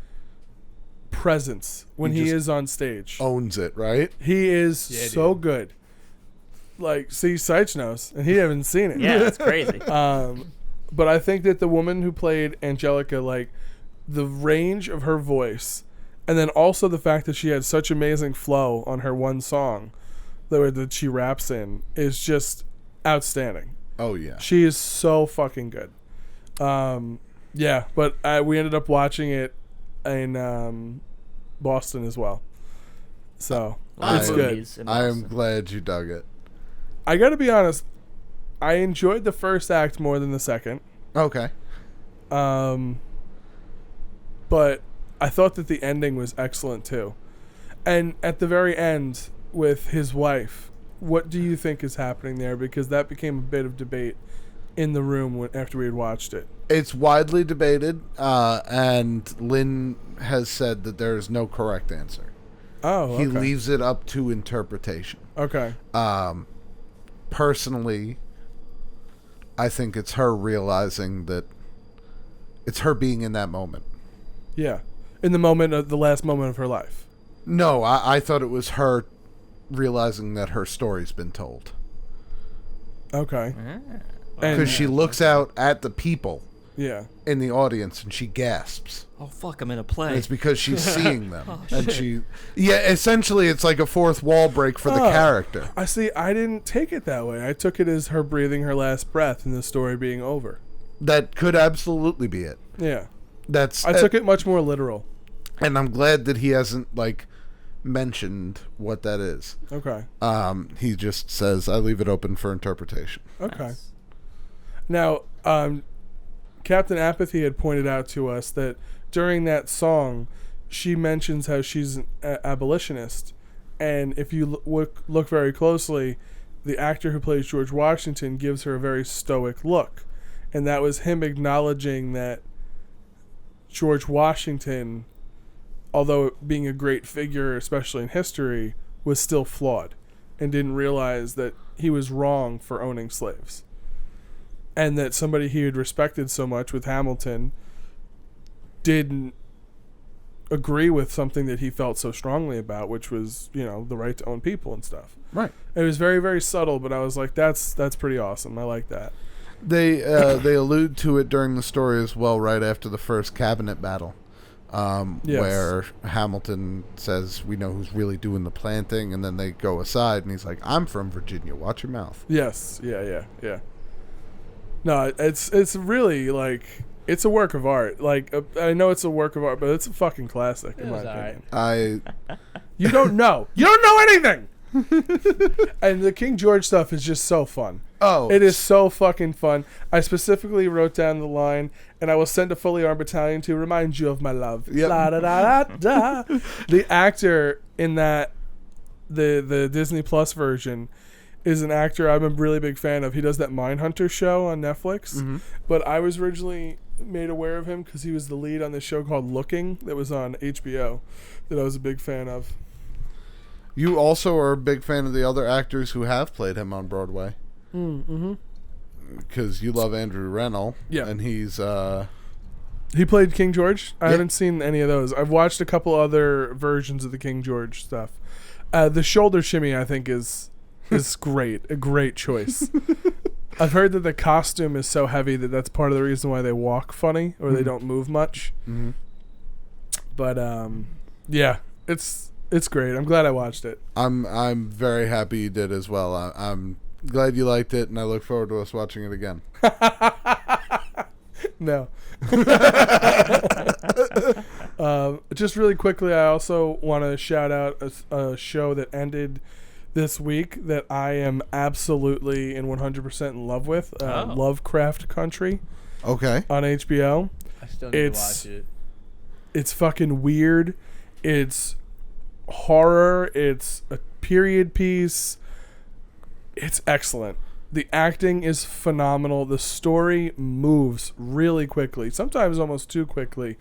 presence when he is on stage. Owns it, right? He is so good. Like, see, Seitz knows, and he haven't seen it. Yeah, that's crazy. But I think that the woman who played Angelica, like, the range of her voice, and then also the fact that she had such amazing flow on her one song that she raps in is just outstanding. Oh, yeah. She is so fucking good. Yeah, but we ended up watching it in Boston as well. So, it's good. I am glad you dug it. I gotta be honest, I enjoyed the first act more than the second. Okay. But I thought that the ending was excellent too. And at the very end with his wife, what do you think is happening there? Because that became a bit of debate in the room after we had watched it. It's widely debated, and Lynn has said that there is no correct answer. Oh, okay. He leaves it up to interpretation. Okay. Personally, I think it's her realizing that it's her being in that moment. Yeah. In the moment of the last moment of her life. No, I thought it was her realizing that her story's been told. Okay. Because she looks out at the people Yeah. in the audience and she gasps. Oh fuck! I'm in a play. And it's because she's seeing them. Essentially it's like a fourth wall break for the character. I see. I didn't take it that way. I took it as her breathing her last breath and the story being over. That could absolutely be it. Yeah. I took it much more literal. And I'm glad that he hasn't mentioned what that is. Okay. He just says, I leave it open for interpretation. Okay. Now, Captain Apathy had pointed out to us that during that song, she mentions how she's an abolitionist. And if you look very closely, the actor who plays George Washington gives her a very stoic look. And that was him acknowledging that George Washington, although being a great figure, especially in history, was still flawed and didn't realize that he was wrong for owning slaves. And that somebody he had respected so much with Hamilton didn't agree with something that he felt so strongly about, which was, the right to own people and stuff. Right. It was very, very subtle, but I was like, that's pretty awesome. I like that. They allude to it during the story as well, right after the first cabinet battle, where Hamilton says, we know who's really doing the planting, and then they go aside, and he's like, I'm from Virginia, watch your mouth. Yes, yeah. No, it's really, it's a work of art. I know it's a work of art, but it's a fucking classic, in my opinion. You don't know. You don't know anything! And the King George stuff is just so fun. Oh. It is so fucking fun. I specifically wrote down the line, and I will send a fully armed battalion to remind you of my love. Yep. La da da da da. The actor in that, the Disney Plus version, is an actor I'm a really big fan of. He does that Mindhunter show on Netflix. Mm-hmm. But I was originally made aware of him because he was the lead on this show called Looking that was on HBO that I was a big fan of. You also are a big fan of the other actors who have played him on Broadway. Mm-hmm. Because you love Andrew Rennell. Yeah. And he's... He played King George? I haven't seen any of those. I've watched a couple other versions of the King George stuff. The shoulder shimmy, I think, is great. A great choice. I've heard that the costume is so heavy that's part of the reason why they walk funny or they don't move much. Mm-hmm. But, yeah, it's great. I'm glad I watched it. I'm very happy you did as well. I'm glad you liked it, and I look forward to us watching it again. No. Just really quickly, I also want to shout out a show that ended this week that I am absolutely and 100% in love with. Lovecraft Country. Okay. On HBO. I still need to watch it. It's fucking weird. It's horror. It's a period piece. It's excellent. The acting is phenomenal. The story moves really quickly, sometimes almost too quickly.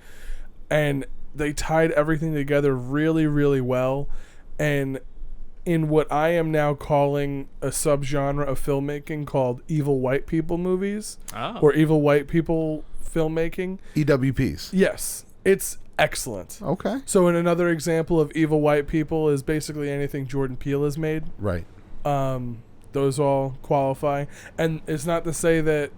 And they tied everything together really, really well. And in what I am now calling a subgenre of filmmaking called evil white people movies or evil white people filmmaking. EWPs. Yes, it's excellent. Okay. So in another example of evil white people is basically anything Jordan Peele has made. Right. Those all qualify. And it's not to say that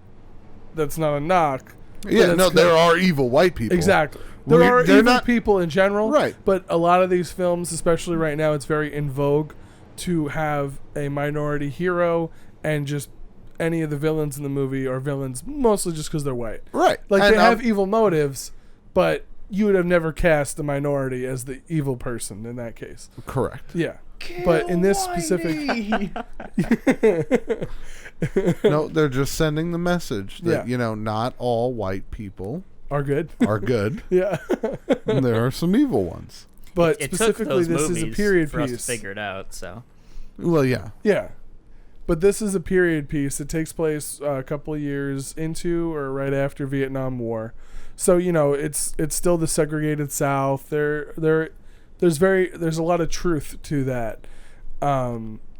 that's not a knock. Yeah, no, there are evil white people. Exactly. There are they're evil not people in general. Right. But a lot of these films, especially right now, it's very in vogue to have a minority hero, and just any of the villains in the movie are villains mostly just because they're white. Right. Like, And they have evil motives, but you would have never cast the minority as the evil person in that case. Correct. Yeah. But in this specific... No, they're just sending the message that, Yeah. Not all white people are good. are good. Yeah. And there are some evil ones. But It took specifically, those this is a movies period for us to piece. figure it out. So Well, yeah. Yeah. But this is a period piece. It takes place a couple of years into or right after Vietnam War. So, it's still the segregated South. There's a lot of truth to that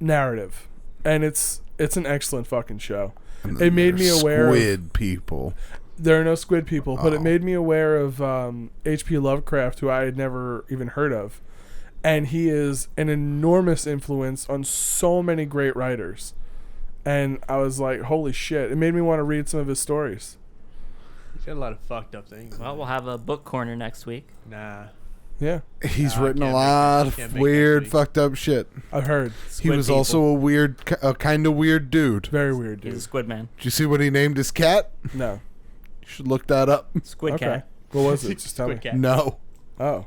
narrative. And it's an excellent fucking show. And It made me aware Squid people. There are no squid people, but it Oh. made me aware of H.P. Lovecraft, who I had never even heard of. And he is an enormous influence on so many great writers. And I was like, holy shit. It made me want to read some of his stories. He's got a lot of fucked up things. well, we'll have a book corner next week. Nah. Yeah, He's No, I written a can't make lot that. of Can't make weird, that fucked up shit. I've heard. He Squid was people. also a kind of weird dude. Very weird, He's a dude. squid man. Did you see what he named his cat? No. You should look that up. Squid Okay. cat. What was it? Just tell me. Squid cat. No. Oh.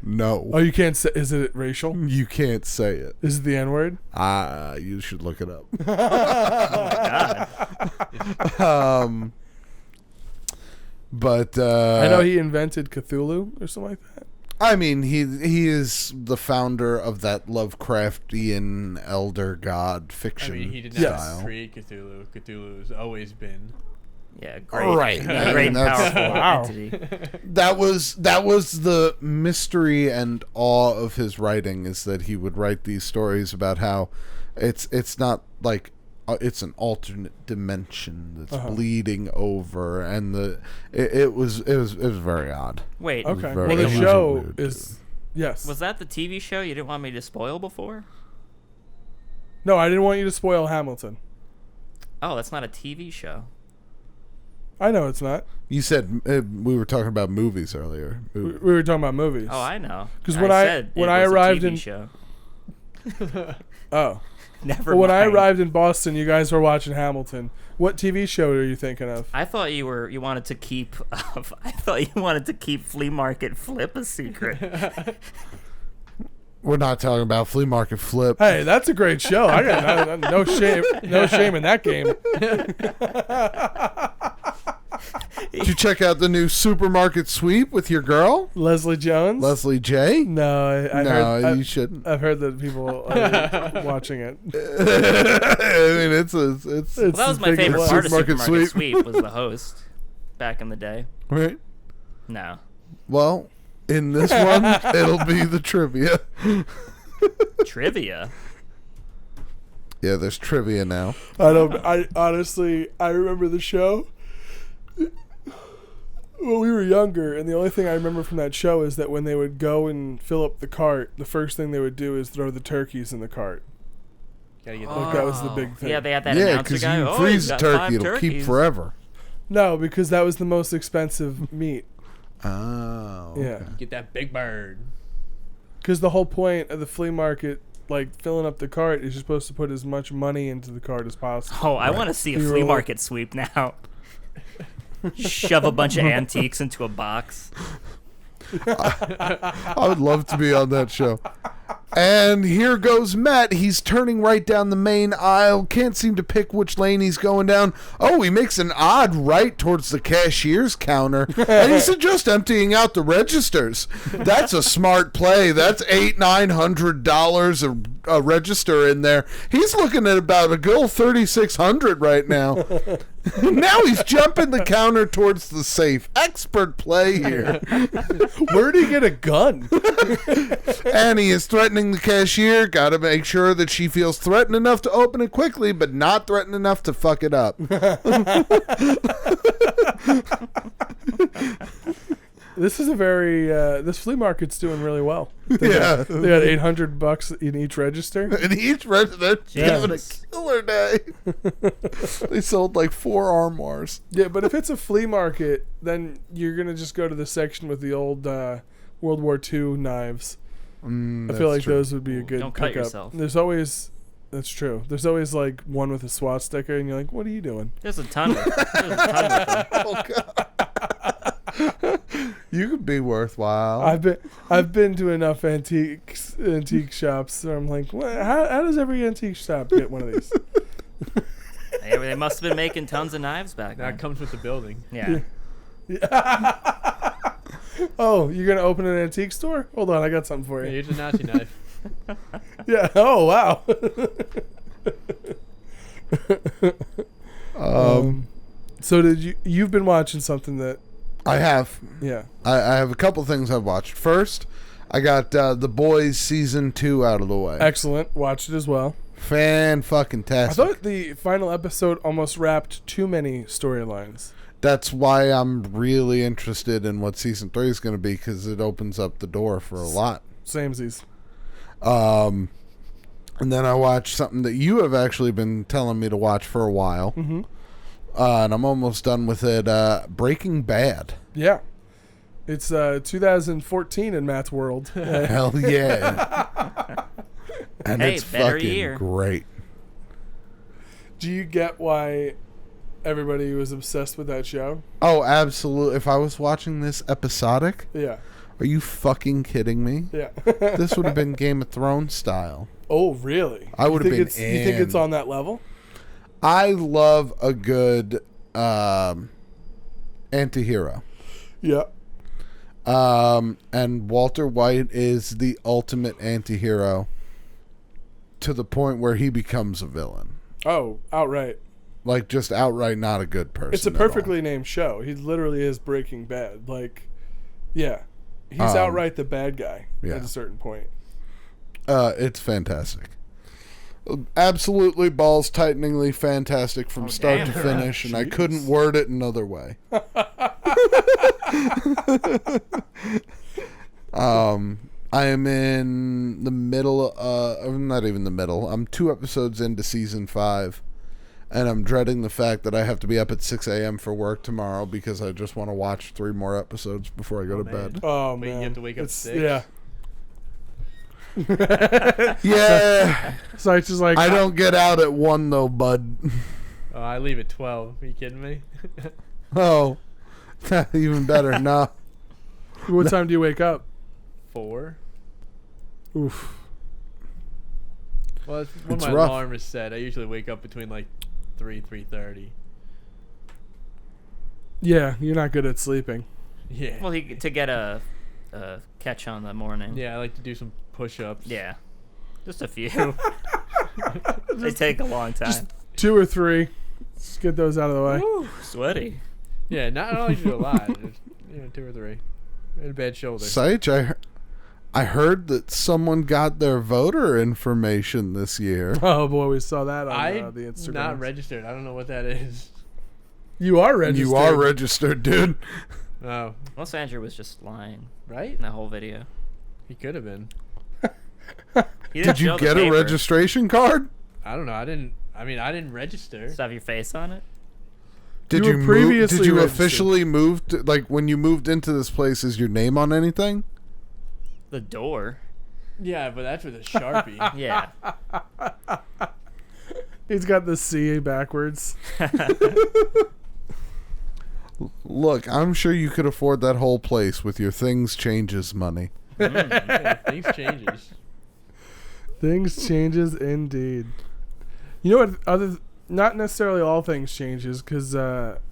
No. Oh, you can't say. Is it racial? You can't say it. Is it the N-word? You should look it up. God. But I know he invented Cthulhu or something like that. I mean, he is the founder of that Lovecraftian elder god I fiction mean, he did not Yes. create Cthulhu. Cthulhu's always been. Yeah, great. Right. I Great mean, that's- powerful Wow. entity. That was the mystery and awe of his writing, is that he would write these stories about how it's not like it's an alternate dimension that's bleeding over, and it was very odd. Wait, Okay. very- Well, the he was a show weird is... Yes. was that the TV show you didn't want me to spoil before? No, I didn't want you to spoil Hamilton. Oh, that's not a TV show. I know it's not. You said we were talking about movies earlier. We were talking about movies. Oh, I know. 'Cause when I- said when it I was a arrived TV in- show. Oh. Never But when I mind. arrived in Boston, you guys were watching Hamilton. What TV show are you thinking of? I thought you wanted to keep I thought you wanted to keep Flea Market Flip a secret. We're not talking about Flea Market Flip. Hey, that's a great show. I got no shame in that game. Did you check out the new Supermarket Sweep with your girl, Leslie Jones? Leslie J? No, I No, heard, you shouldn't. I've heard that people are watching it. I mean, it's Well, that was my favorite part of Supermarket Sweep was the host back in the day. right. No. Well, in this one, it'll be the trivia. Trivia. Yeah, there's trivia now. I honestly remember the show when we were younger, and the only thing I remember from that show is that when they would go and fill up the cart, the first thing they would do is throw the turkeys in the cart. Gotta get Like, that was the big thing. Yeah, they had that Yeah, announcer because guy. you "Oh, freeze he's the got turkey, 5 it'll keep turkeys." forever. No, because that was the most expensive meat. Oh. Yeah. Get that big bird. Because the whole point of the flea market, like filling up the cart, is you're supposed to put as much money into the cart as possible. Oh, I want to see a You flea roll- market sweep now. Shove a bunch of antiques into a box. I would love to be on that show. And here goes Matt. He's turning right down the main aisle. Can't seem to pick which lane he's going down. Oh, he makes an odd right towards the cashier's counter. And he's just emptying out the registers. That's a smart play. That's $800-900 of a register in there. He's looking at about a good 3,600 right now. Now he's jumping the counter towards the safe. Expert play here. Where'd he get a gun? And he is threatening the cashier. Got to make sure that she feels threatened enough to open it quickly, but not threatened enough to fuck it up. This is a very this flea market's doing really well. Yeah. They got $800 in each register. And each resident having a killer day. They sold like 4 armoires. Yeah, but if it's a flea market, then you're gonna just go to the section with the old World War II knives. I feel like those would be a good Don't cut pickup. yourself. There's always That's true. There's always like one with a SWAT sticker, and you're like, "What are you doing?" There's a ton. There's a ton with them. Oh, God. You could be worthwhile. I've been to enough antique shops where I'm like, how does every antique shop get one of these? They must have been making tons of knives back then. That comes with the building. Yeah. Oh, you're gonna open an antique store? Hold on, I got something for Yeah, you. here's a Nazi knife. Yeah. Oh wow. So you've been watching something that? I have. Yeah. I have a couple things I've watched. First, I got The Boys Season 2 out of the way. Excellent. Watched it as well. Fan-fucking-tastic. I thought the final episode almost wrapped too many storylines. That's why I'm really interested in what Season 3 is going to be, because it opens up the door for a lot. Samesies. And then I watched something that you have actually been telling me to watch for a while. Mm-hmm. And I'm almost done with it. Breaking Bad. Yeah. It's 2014 in Matt's world. Hell yeah. And Hey, it's better fucking year. great. Do you get why everybody was obsessed with that show? Oh, absolutely. If I was watching this episodic, Yeah. are you fucking kidding me? Yeah. This would have been Game of Thrones style. Oh, really? I would have been You think it's in. on that level? I love a good anti-hero. Yeah. And Walter White is the ultimate anti-hero to the point where he becomes a villain. Oh, outright. Like, just outright not a good person. It's a at all. perfectly named show. He literally is Breaking Bad. Like, yeah. He's outright the bad guy yeah. at a certain point. It's fantastic. Absolutely balls tighteningly fantastic from start to finish, and I couldn't word it another way. I am in the middle, not even the middle. I'm 2 episodes into season 5, and I'm dreading the fact that I have to be up at 6 a.m. for work tomorrow because I just want to watch 3 more episodes before I go to bed. Oh, Wait, man. you have to wake up at 6? Yeah. Yeah, So it's just like, I don't get out at 1 though, bud. Oh, I leave at 12. Are you kidding me? Oh, even better. No. What time do you wake up? 4? Oof. Well, that's when It's my rough. alarm is set. I usually wake up between like 3:30. Yeah, you're not good at sleeping. Yeah. Well, to get a catch on the morning. Yeah, I like to do some push-ups. Yeah. Just a few. They take a long time. 2 or 3. Let's get those out of the way. Woo, sweaty. Yeah, not only do a lot, just, 2 or 3. I had a bad shoulder. Sage, I heard that someone got their voter information this year. Oh boy, we saw that on I'm the Instagram. not registered. I don't know what that is. You are registered. You are registered, dude. Oh, Unless Andrew was just lying right? in that whole video. He could have been. He didn't Did you show the get a paper. registration card? I don't know. I didn't register. Does it have your face on it? Did You you were move, previously Did you registered. officially move? Like when you moved into this place, is your name on anything? The door. Yeah, but that's with a Sharpie. Yeah. He's got the C backwards. Look, I'm sure you could afford that whole place with your things changes money. Yeah, things changes. Things changes indeed. You know what? Not necessarily all things changes, because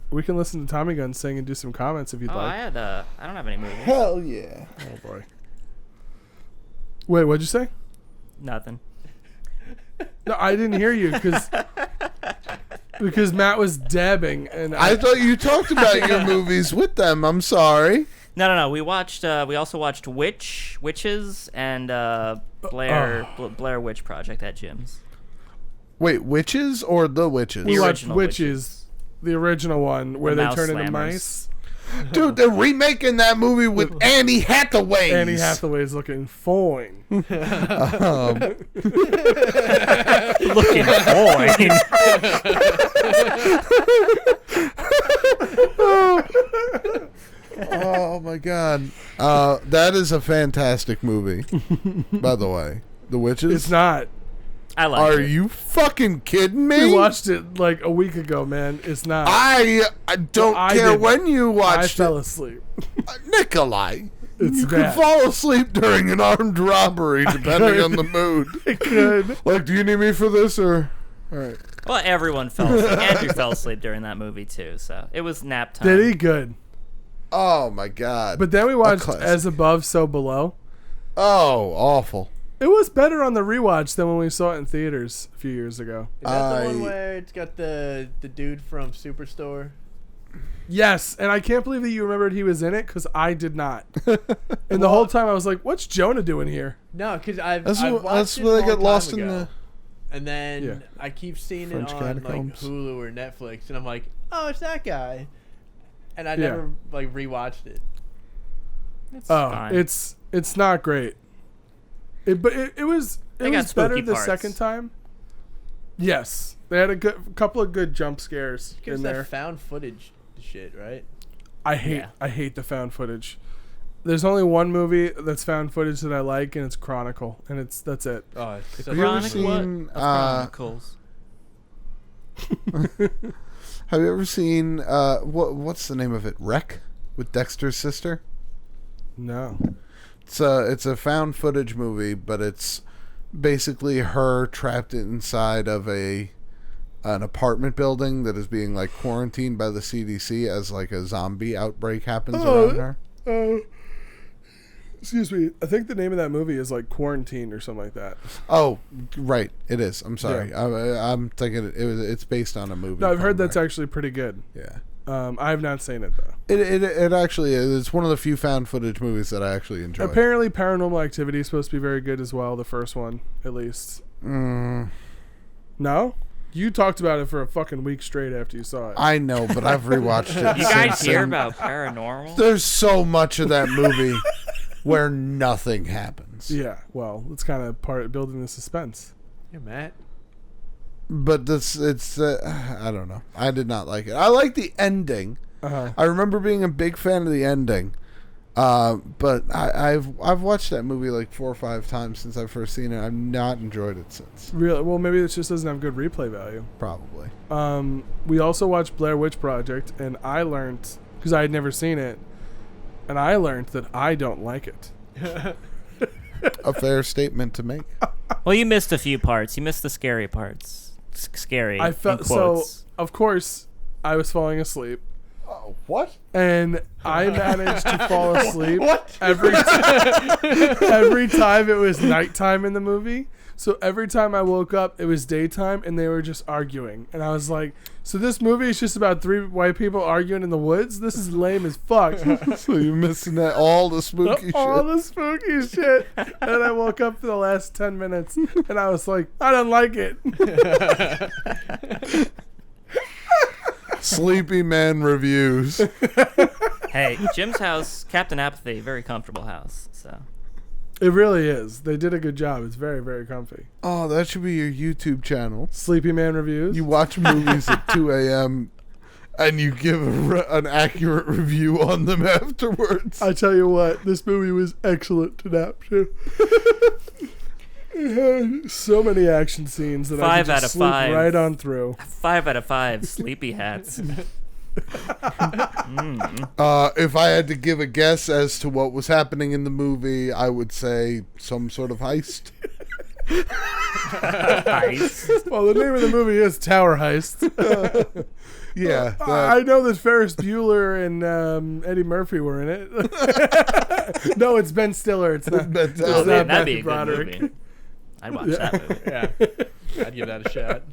we can listen to Tommy Gun sing and do some comments if you'd Oh, like. I don't have any movies. Hell yeah! Oh boy. Wait, what'd you say? Nothing. No, I didn't hear you because Matt was dabbing, and I thought you talked about your movies with them. I'm sorry. No. We watched. We also watched Witches, and Blair Witch Project at Jim's. Wait, Witches or The Witches? we watched original Witches, the original one where The they Mouse turn into Slammers. mice. Dude, they're remaking that movie with Annie Hathaway. Annie Hathaway's looking fine. Looking fine. Oh my god. That is a fantastic movie. By the way. The Witches? It's not. I like Are it. you fucking kidding me? We watched it like a week ago, man. It's not. I don't I care didn't. when you I watched fell it. asleep. Nikolai. It's You could bad. fall asleep during an armed robbery depending on the mood. I could. Like, do you need me for this or... Alright. Well, everyone fell asleep. Andrew fell asleep during that movie too, so it was nap time. Did he? Good. Oh my god. But then we watched classic. As Above, So Below. Oh, awful. It was better on the rewatch than when we saw it in theaters a few years ago. Is that the one I- where it's got the dude from Superstore? Yes, and I can't believe that you remembered he was in it because I did not. And the whole time I was like, "What's Jonah doing here?" No, because I've That's watched that's it where a they get long lost time in ago. the... And then Yeah. I keep seeing French it on like catacombs. Hulu or Netflix, and I'm like, oh, it's that guy. And I Yeah. never like rewatched it. It's Oh, fine. it's not great. But it was They got was better spooky the parts. second time. Yes, they had a couple of good jump scares Because in that there. found footage shit, right? I hate the found footage. There's only one movie that's found footage that I like, and it's Chronicle, and that's it. Oh, it's Have you ever Chronicle what? seen... Chronicles. Have you ever seen... what's the name of it? Wreck? With Dexter's sister? No. It's a found footage movie, but it's basically her trapped inside of an apartment building that is being like quarantined by the CDC as like a zombie outbreak happens around her. Excuse me. I think the name of that movie is like Quarantine or something like that. Oh, right, it is. I'm sorry. I'm thinking it's based on a movie. No, I've heard called that's Wreck. actually pretty good. Yeah. I have not seen it though. It actually is. It's one of the few found footage movies that I actually enjoy. Apparently, Paranormal Activity is supposed to be very good as well. The first one, at least. No, you talked about it for a fucking week straight after you saw it. I know, but I've rewatched it. You guys since hear then. about paranormal? There's so much of that movie where nothing happens. Yeah, well, it's kind of part of building the suspense. Yeah, Matt. But it's I don't know. I did not like it. I like the ending. Uh-huh. I remember being a big fan of the ending. But I've watched that movie like 4 or 5 times since I first seen it. I've not enjoyed it since. Really? Well, maybe it just doesn't have good replay value. Probably. We also watched Blair Witch Project, and I learned, because I had never seen it, and I learned that I don't like it. A fair statement to make. Well, you missed a few parts. You missed the scary parts. Scary. I in felt so. quotes. Of course, I was falling asleep, What? and I managed to fall asleep What? every time it was nighttime in the movie. So every time I woke up, it was daytime, and they were just arguing. And I was like, so this movie is just about 3 white people arguing in the woods? This is lame as fuck. So you're missing that all the spooky All shit. the spooky shit. And I woke up for the last 10 minutes, and I was like, I don't like it. Sleepy Man reviews. Hey, Jim's house, Captain Apathy, very comfortable house. So It really is. They did a good job. It's very, very comfy. Oh, that should be your YouTube channel. Sleepy Man Reviews. You watch movies at 2 a.m. and you give an accurate review on them afterwards. I tell you what, this movie was excellent to nap to. It had so many action scenes that I 5 could out just of sleep 5. right on through. 5 out of 5 sleepy hats. If I had to give a guess as to what was happening in the movie, I would say some sort of heist. Nice. Well, the name of the movie is Tower Heist. Yeah. I know that Ferris Bueller and Eddie Murphy were in it. No, it's Ben Stiller. It's not. Ben It's Stiller. not That'd be Matthew a good Broderick. movie. I'd watch that movie. Yeah, I'd give that a shot.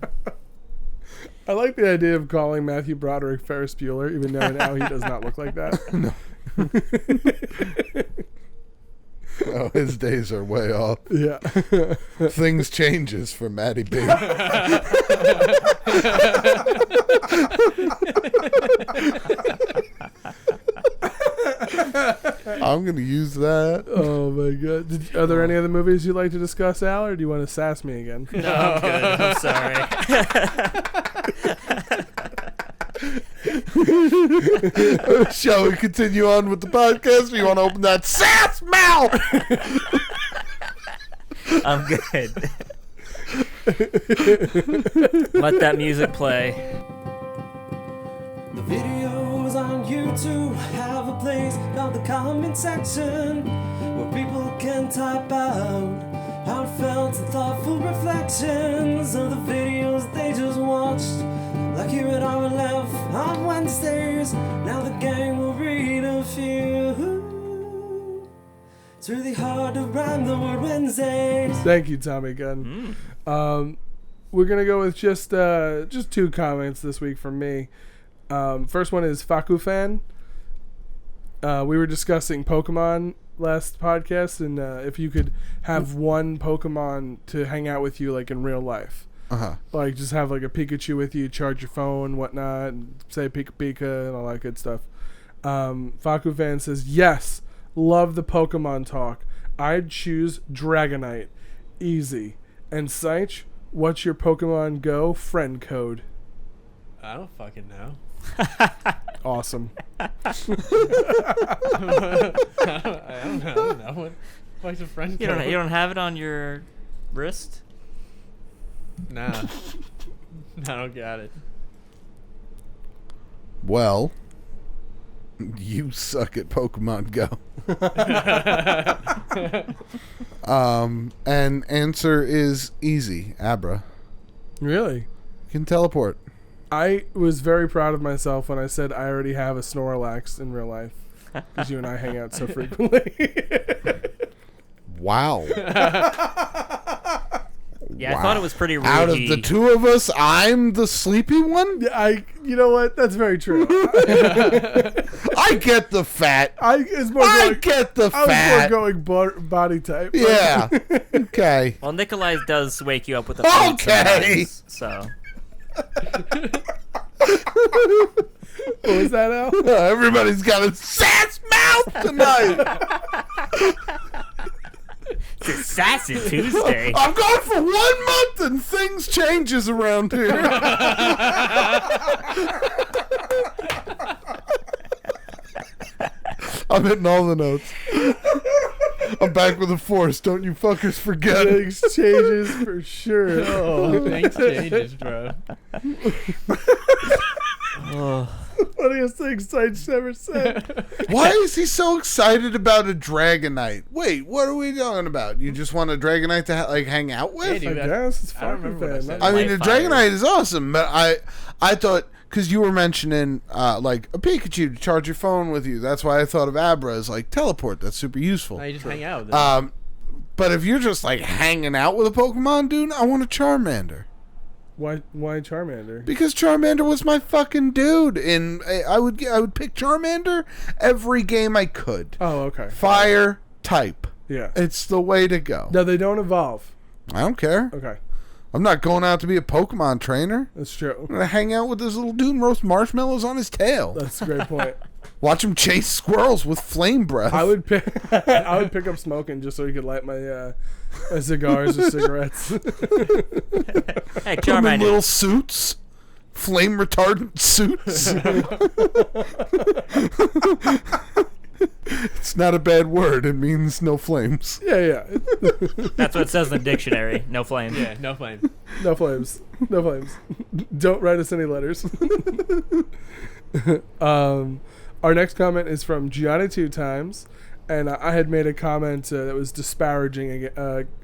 I like the idea of calling Matthew Broderick Ferris Bueller, even though now he does not look like that. No. Oh, his days are way off. Yeah. Things changes for Matty B. I'm gonna use that. Oh my god. Are there any other movies you'd like to discuss, Al, or do you want to sass me again? No, I'm good. I'm sorry. Shall we continue on with the podcast? Or you want to open that sass mouth? I'm good. Let that music play. The videos on YouTube have a place called the comment section, where people can type out heartfelt and thoughtful reflections of the videos they just watched. Like here at RLF on Wednesdays, now the gang will read a few. It's really hard to rhyme the word Wednesdays. Thank you, Tommy Gunn. We're gonna go with just 2 comments this week from me. First one is Faku Fan. We were discussing Pokemon last podcast, and if you could have one Pokemon to hang out with you, like in real life, like just have like a Pikachu with you, charge your phone, whatnot, and say Pika Pika and all that good stuff. Faku Fan says yes, love the Pokemon talk. I'd choose Dragonite, easy. And Seich, what's your Pokemon Go friend code? I don't fucking know. Awesome. I don't know. What's a friend You code? don't have it on your wrist? Nah. I don't got it. Well, you suck at Pokemon Go. And answer is easy. Abra. Really? You can teleport. I was very proud of myself when I said I already have a Snorlax in real life, because you and I hang out so frequently. Wow. Yeah, I thought it was pretty rude. Out of the two of us, I'm the sleepy one? You know what? That's very true. I get the fat. I get the fat. I was more going body type. Yeah. Okay. Well, Nikolai does wake you up with a feet Okay. sometimes, so. What was that, Al? Everybody's got a sass mouth tonight. It's a sassy Tuesday. I'm going for 1 month and things changes around here. I'm hitting all the notes. I'm back with a force. Don't you fuckers forget it. Things changes for sure. Oh, things changes, bro. Funniest thing Seich ever said. Why is he so excited about a Dragonite? Wait, what are we talking about? You just want a Dragonite to hang out with? Yeah, dude, I guess it's I don't fucking remember what I fan. said. I mean, a Light fire. Dragonite is awesome, but I thought, because you were mentioning like a Pikachu to charge your phone with you. That's why I thought of Abra as like teleport. That's super useful. Now you just hang out with them. But if you're just like hanging out with a Pokemon, dude, I want a Charmander. Why Charmander? Because Charmander was my fucking dude, and I would pick Charmander every game I could. Oh, okay. Fire type. Yeah. It's the way to go. No, they don't evolve. I don't care. Okay. I'm not going out to be a Pokemon trainer. That's true. I'm gonna hang out with this little dude and roast marshmallows on his tail. That's a great point. Watch him chase squirrels with flame breath. I would pick up smoking just so he could light my cigars or cigarettes. Hey, Come in Charmander. little suits, flame retardant suits. It's not a bad word. It means no flames. Yeah. That's what it says in the dictionary. No flame. Yeah, no flame. No flames. No flames. Don't write us any letters. Our next comment is from Gianni 2 times, and I had made a comment that was disparaging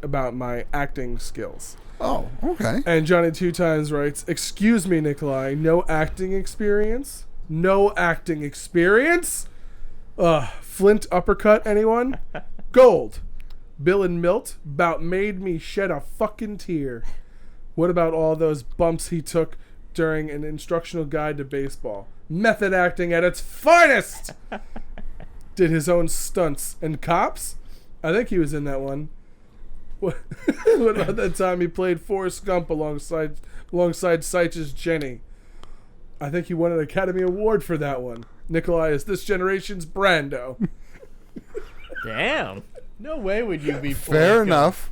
about my acting skills. Oh, okay. And Johnny 2 times writes, "Excuse me, Nikolai, no acting experience? No acting experience? Flint uppercut, anyone? Gold. Bill and Milt about made me shed a fucking tear. What about all those bumps he took during an instructional guide to baseball? Method acting at its finest! Did his own stunts. And Cops? I think he was in that one. What about that time he played Forrest Gump alongside Seich's Jenny? I think he won an Academy Award for that one. Nikolai is this generation's Brando. Damn. No way would you be Fair enough.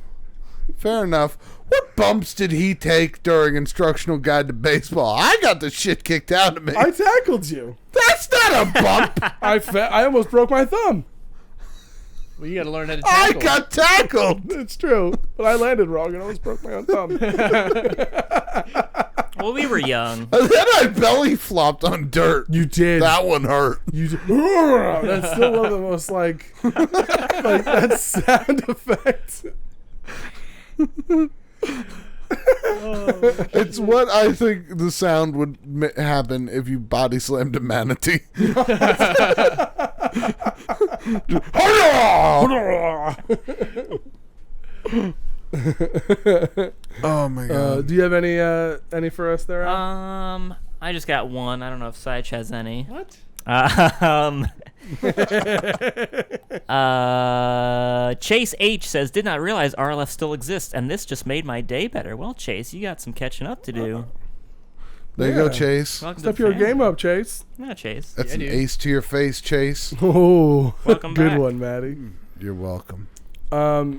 Fair enough. What bumps did he take during instructional guide to baseball? I got the shit kicked out of me. I tackled you. That's not a bump. I almost broke my thumb. Well, you got to learn how to I tackle. got tackled. It's true, but I landed wrong and almost broke my own thumb. Well, we were young. And then I belly flopped on dirt. You did. That one hurt. You did. That's still one of the most like that sound effect. It's what I think the sound would happen if you body slammed a manatee. Oh my god. Do you have any for us there, Al? I just got one. I don't know if Saich has any. What? Chase H says, did not realize RLF still exists, and this just made my day better. Well, Chase, you got some catching up to do. There you go, Yeah. Chase. Welcome Step to the your family. game up, Chase. Yeah, Chase. That's Yeah, an dude. ace to your face, Chase. Oh, Welcome good back. one, Maddie. You're welcome.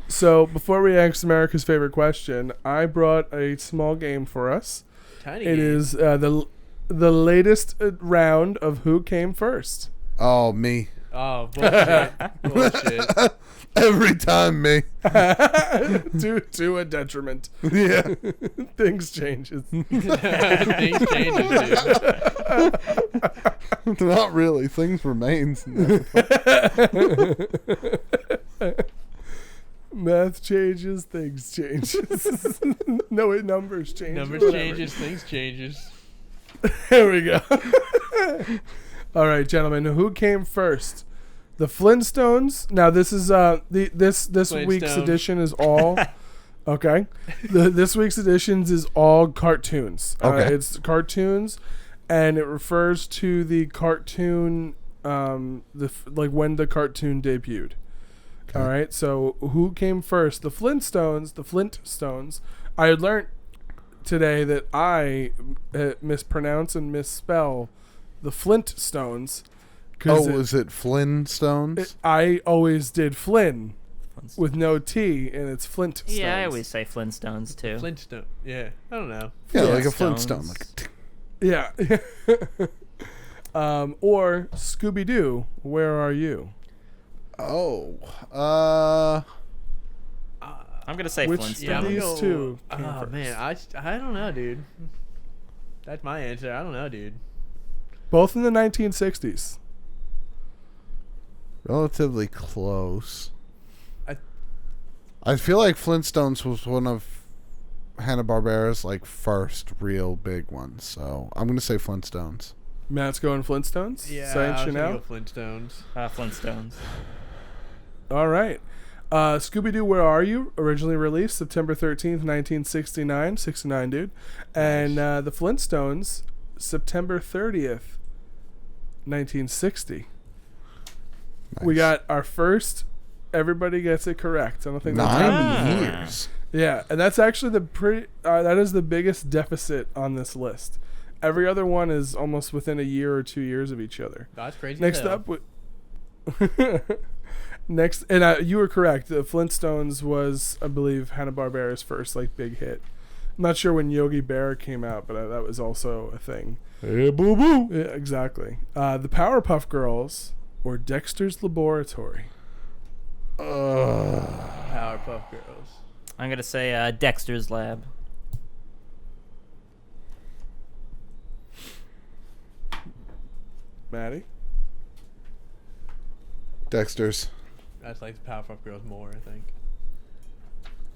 So before we ask America's favorite question, I brought a small game for us. Tiny It game. is the latest round of Who Came First. Oh, me. Oh, bullshit. Bullshit. Every time, me. to a detriment. Yeah. Things changes. Things changes, dude. Not really. Things remain. Math changes, things changes. No, numbers change. Numbers whatever. changes, things changes. There we go. All right, gentlemen, who came first? The Flintstones. Now this is this week's Flintstones. edition is all okay. This week's editions is all cartoons. Okay. It's cartoons, and it refers to the cartoon like when the cartoon debuted. Okay. All right. So who came first? The Flintstones. I had learned today that I mispronounce and misspell the Flintstones. Oh, was it Flintstones? I always did Flynn with no T, and it's Flintstones. Yeah, I always say Flintstones, too. Flintstone. Yeah. I don't know. Yeah, like a Flintstones. Flintstone. Yeah. Or Scooby-Doo, Where Are You? Oh. I'm going to say Which Flintstones. Yeah, I'm these gonna go- two came Oh first? man, I don't know, dude. That's my answer. I don't know, dude. Both in the 1960s. Relatively close. I- I feel like Flintstones was one of Hanna-Barbera's like first real big ones. So I'm going to say Flintstones. Matt's going Flintstones? Yeah, Science I was gonna Chanel? go Flintstones. Flintstones. All right. Scooby-Doo, Where Are You? Originally released September 13th, 1969. 69, dude. And the Flintstones, September 30th, 1960. We Nice. got our first. Everybody gets it correct. I don't think that's 9 Ah. years. Yeah, and that's actually that is the biggest deficit on this list. Every other one is almost within a year or 2 years of each other. That's crazy. Next as hell. up, next, and you were correct. The Flintstones was, I believe, Hanna-Barbera's first like big hit. I'm not sure when Yogi Bear came out, but that was also a thing. Hey, boo boo. Yeah, exactly. The Powerpuff Girls or Dexter's Laboratory. Powerpuff Girls. I'm going to say Dexter's Lab. Maddie? Dexter's. That's like the Powerpuff Girls more, I think.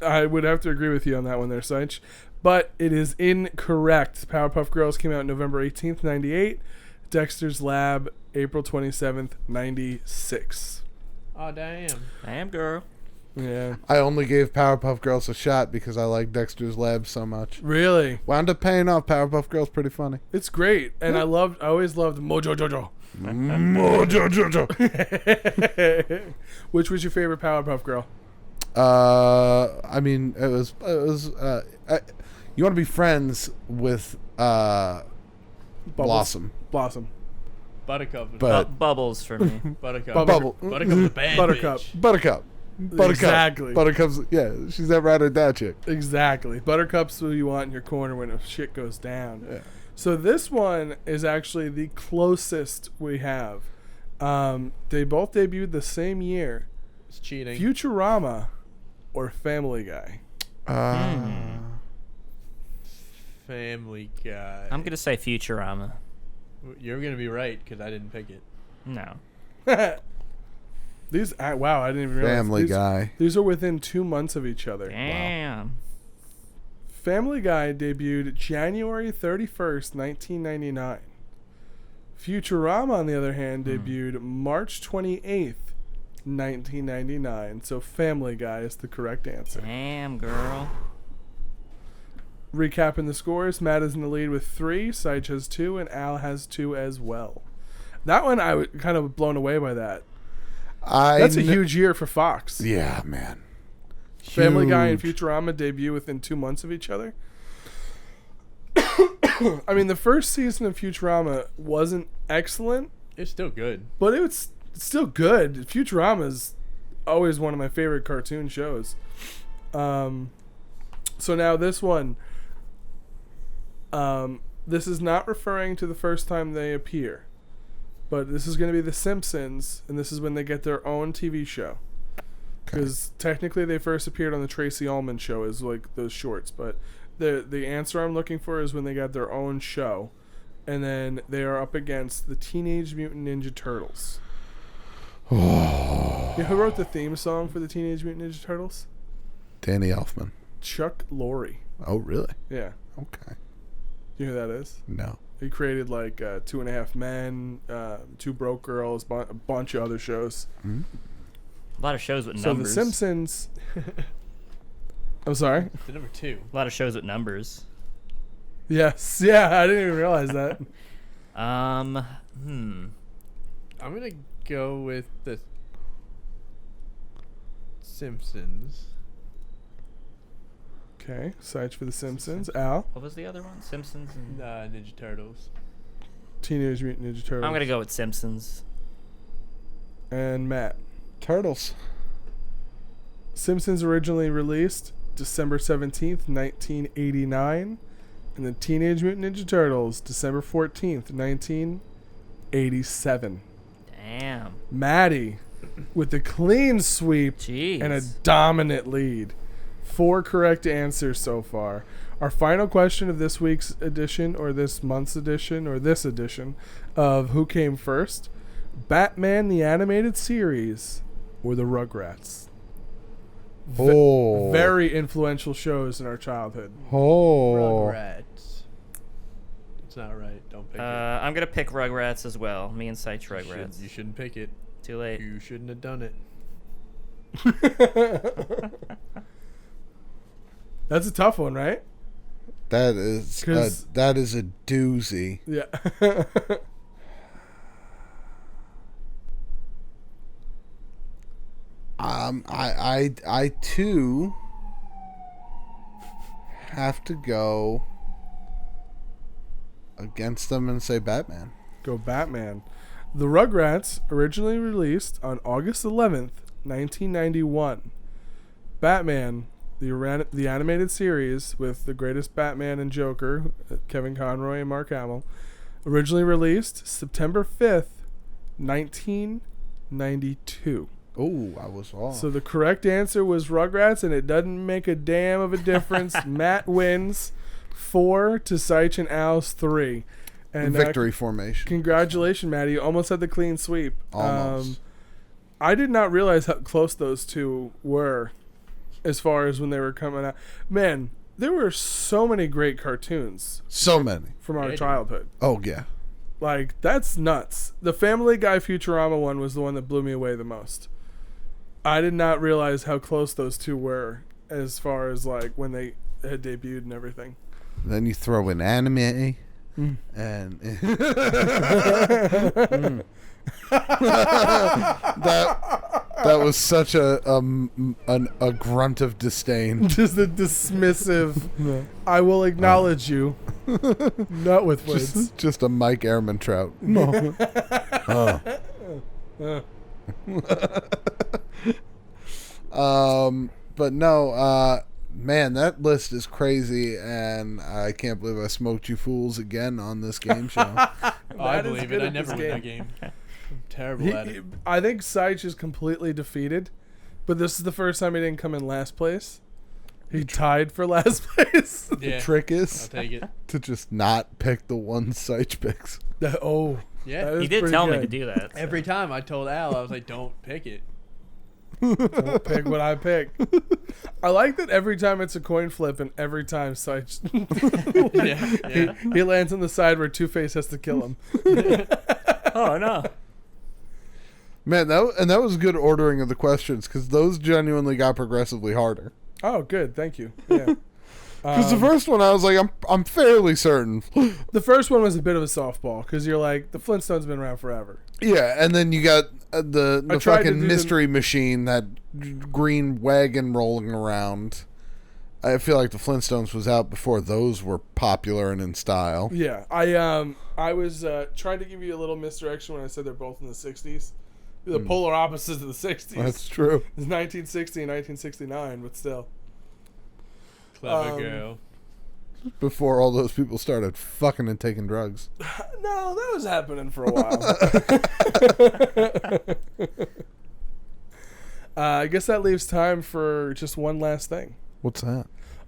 I would have to agree with you on that one there, Seich. But it is incorrect. Powerpuff Girls came out November 18th, 98. Dexter's Lab, April 27th, 96. Oh damn. Damn, girl. Yeah. I only gave Powerpuff Girls a shot because I like Dexter's Lab so much. Really? Wound up paying off. Powerpuff Girls pretty funny. It's great. And I always loved Mojo Jojo. Mojo Jojo. Which was your favorite Powerpuff Girl? I mean, it was. You want to be friends with Blossom. Blossom. Buttercup. But Bubbles for me. Buttercup. Bubble. Buttercup the bad Buttercup. bitch. Buttercup. Exactly. Buttercup's, yeah, she's that ride or die chick. Exactly. Buttercup's who you want in your corner when the shit goes down. Yeah. So this one is actually the closest we have. They both debuted the same year. It's cheating. Futurama or Family Guy? Family Guy. I'm gonna say Futurama. You're gonna be right because I didn't pick it. No. These wow, I didn't even realize. Family Guy. These are within 2 months of each other. Damn. Family Guy debuted January 31st, 1999. Futurama, on the other hand, debuted March 28th, 1999. So Family Guy is the correct answer. Damn, girl. Recapping the scores, Matt is in the lead with 3, Seich has 2, and Al has 2 as well. That one, I was kind of blown away by that. That's a huge year for Fox. Yeah, man. Family Guy and Huge. Futurama debut within 2 months of each other. I mean, the first season of Futurama wasn't excellent, It's still good. but it was still good. Futurama is always one of my favorite cartoon shows. So now this one, this is not referring to the first time they appear, but this is going to be The Simpsons, and this is when they get their own TV show. Because technically they first appeared on the Tracy Ullman show as like those shorts, but the answer I'm looking for is when they got their own show, and then they are up against the Teenage Mutant Ninja Turtles. You know who wrote the theme song for the Teenage Mutant Ninja Turtles? Danny Elfman. Chuck Lorre. Oh, really? Yeah. Okay. You know who that is? No. He created like 2.5 Men, Two Broke Girls, a bunch of other shows. Hmm? A lot of shows with So numbers. The Simpsons. I'm sorry. The number 2. A lot of shows with numbers. Yes. Yeah, I didn't even realize that. I'm gonna go with the Simpsons. Okay. Search for The Simpsons. Al. What was the other one? Simpsons and... Ninja Turtles. Teenage Mutant Ninja Turtles. I'm gonna go with Simpsons. And Matt. Turtles. Simpsons originally released December 17th, 1989. And the Teenage Mutant Ninja Turtles, December 14th, 1987. Damn. Maddie with the clean sweep Jeez. and a dominant lead. 4 correct answers so far. Our final question of this week's edition, or this month's edition, or this edition of Who Came First? Batman the Animated Series or the Rugrats? Oh. Very influential shows in our childhood. Oh. Rugrats. It's not right. Don't pick it. I'm gonna pick Rugrats as well. Me and Seich You Rugrats. you shouldn't pick it. Too late. You shouldn't have done it. That's a tough one, right? That is a doozy. Yeah. I too have to go against them and say Batman. Go Batman. The Rugrats originally released on August 11th, 1991. Batman, the animated series with the greatest Batman and Joker, Kevin Conroy and Mark Hamill, originally released September 5th, 1992. Oh, I was wrong. So the correct answer was Rugrats, and it doesn't make a damn of a difference. Matt wins 4 to Seich and Al's 3. And victory formation. Congratulations, Maddie. You almost had the clean sweep. Almost. I did not realize how close those two were as far as when they were coming out. Man, there were so many great cartoons So many. from our Yeah, childhood. Oh, yeah. Like, that's nuts. The Family Guy Futurama one was the one that blew me away the most. I did not realize how close those two were as far as like when they had debuted and everything. Then you throw in anime, and that was such a grunt of disdain. Just a dismissive. I will acknowledge you, not with words. Just a Mike Ehrman trout. But no, man, that list is crazy, and I can't believe I smoked you fools again on this game show. I believe it. I never win that game. I'm terrible at it. I think Seich is completely defeated, but this is the first time he didn't come in last place. He tied for last place. The trick I'll is take it. to just not pick the one Seich picks. Yeah. that He is did pretty tell me good. to do that. so. Every time I told Al, I was like, don't pick it. Don't pick what I pick. I like that every time it's a coin flip, and every time Seich he lands on the side where Two-Face has to kill him. Oh, no. Man, that was good ordering of the questions, because those genuinely got progressively harder. Oh, good. Thank you. Yeah. Because the first one, I was like, I'm fairly certain. The first one was a bit of a softball because you're like, the Flintstones been around forever. Yeah, and then you got the tried to fucking do mystery machine, that green wagon rolling around. I feel like the Flintstones was out before those were popular and in style. Yeah, I was trying to give you a little misdirection when I said they're both in the 60s. The polar opposites of the 60s. That's true. It's 1960 and 1969, but still. Clever girl. Before all those people started fucking and taking drugs. No, that was happening for a while. I guess that leaves time for just one last thing. What's that?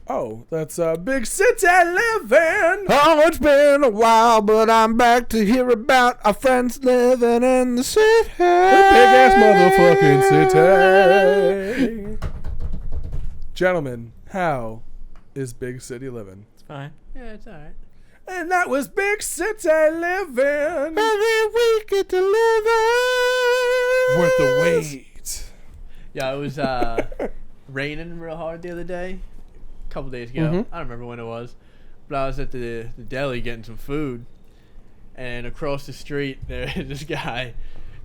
Oh, that's Big City Living. Oh, it's been a while, but I'm back to hear about our friends living in the city. Big ass motherfucking city. Gentlemen, how is Big City Living? It's fine. Yeah, it's alright. And that was Big City Living. Every week get to live it. Worth the wait. Yeah, it was raining real hard the other day. A couple days ago. Mhm. I don't remember when it was. But I was at the deli getting some food. And across the street, there's this guy.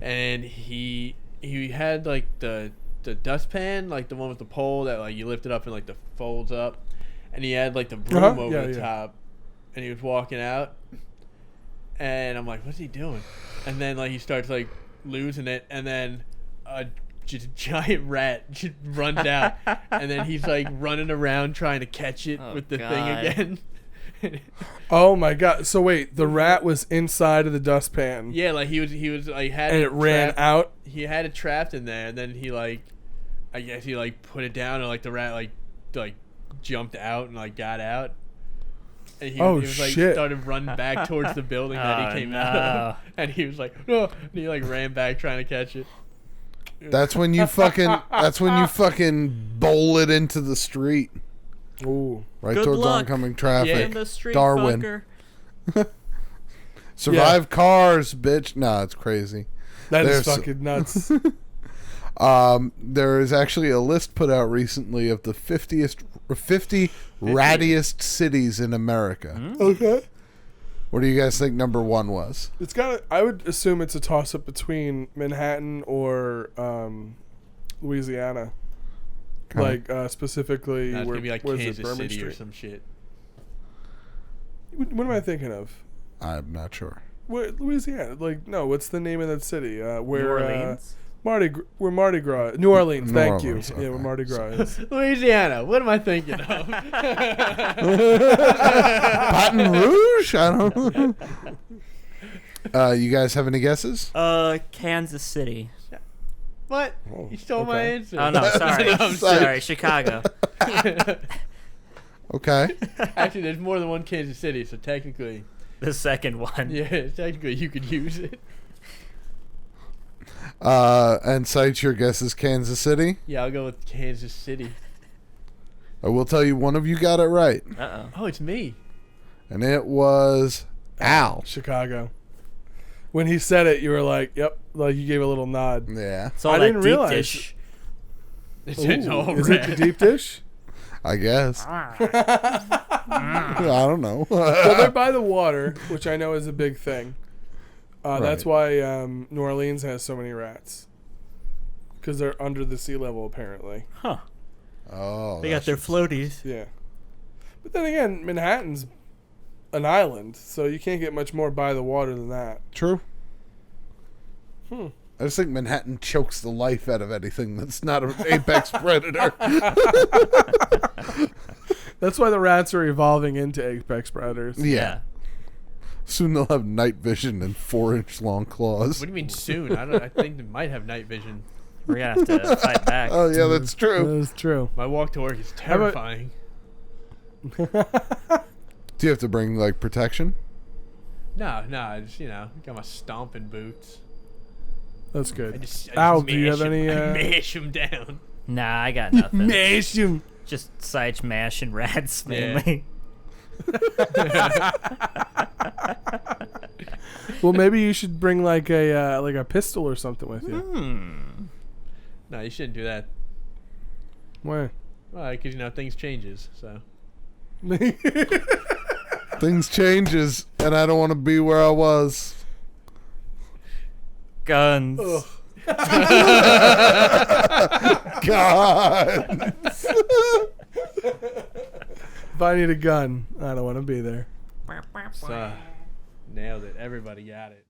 And he had, like, the dustpan, like the one with the pole that, like, you lift it up and, like, the folds up. And he had, like, the broom over the top. And he was walking out. And I'm like, what's he doing? And then, like, he starts, like, losing it. And then just a giant rat just runs out. And then he's, like, running around trying to catch it with the thing again. Oh my god! So wait, the rat was inside of the dustpan. Yeah, like he was like had and it ran out. He had it trapped in there, and then he I guess he like put it down, and like the rat like jumped out and like got out. And he was like shit. started running back towards the building that he came out of, and he was like no, and he like ran back trying to catch it. That's when you fucking bowl it into the street. Ooh. Right Good towards luck. oncoming traffic. In the street, Darwin. fucker. Survive cars, bitch. Nah, it's crazy. That is There's- fucking nuts. There is actually a list put out recently of the 50 rattiest cities in America. Okay. What do you guys think number one was? It's got. I would assume it's a toss up between Manhattan or Louisiana. Okay. Like specifically, That's where gonna be like was it, Kansas Berman City or Street? some shit. What am I thinking of? I'm not sure. Where, Louisiana? Like no, what's the name of that city? Where New Orleans. Where Mardi Gras? New Orleans. New Thank Orleans, you. Yeah, where okay. Mardi Gras is. Louisiana. What am I thinking of? Baton Rouge? I don't know. You guys have any guesses? Kansas City. What? Oh, You stole my okay. answer. Oh no, sorry, I'm sorry, Chicago. Okay. Actually, there's more than one Kansas City, so technically, The second one. yeah, technically you could use it. And cite your guess is Kansas City. Yeah, I'll go with Kansas City. I will tell you one of you got it right. Uh-oh. Oh, it's me. And it was Al. Chicago. When he said it, you were like, "Yep." Like you gave a little nod. Yeah. It's all I that didn't deep realize- dish. It's all Is it red. the deep dish? I guess. I don't know. Well, they're by the water, which I know is a big thing. That's Right. why New Orleans has so many rats. Because they're under the sea level, apparently. Huh. Oh, They got their floaties. Yeah. But then again, Manhattan's an island, so you can't get much more by the water than that. true. Hmm. I just think Manhattan chokes the life out of anything that's not an apex predator. That's why the rats are evolving into apex predators. Yeah. Soon they'll have night vision and 4-inch long claws. What do you mean soon? I think they might have night vision. We're gonna have to fight back. Oh yeah, that's That true. is true. My walk to work is How about- terrifying. Do you have to bring like protection? No, I just got my stomping boots. That's I good. just Al, do you mash have any, I mash them down. Nah, I got nothing. Mash him. Just Sage Mash and rats Yeah. mainly. Well, maybe you should bring like a pistol or something with you. No, you shouldn't do that. Why? Well, because things changes. So Things changes, and I don't want to be where I was. Guns. God. If I need a gun, I don't want to be there. nailed it. Everybody got it.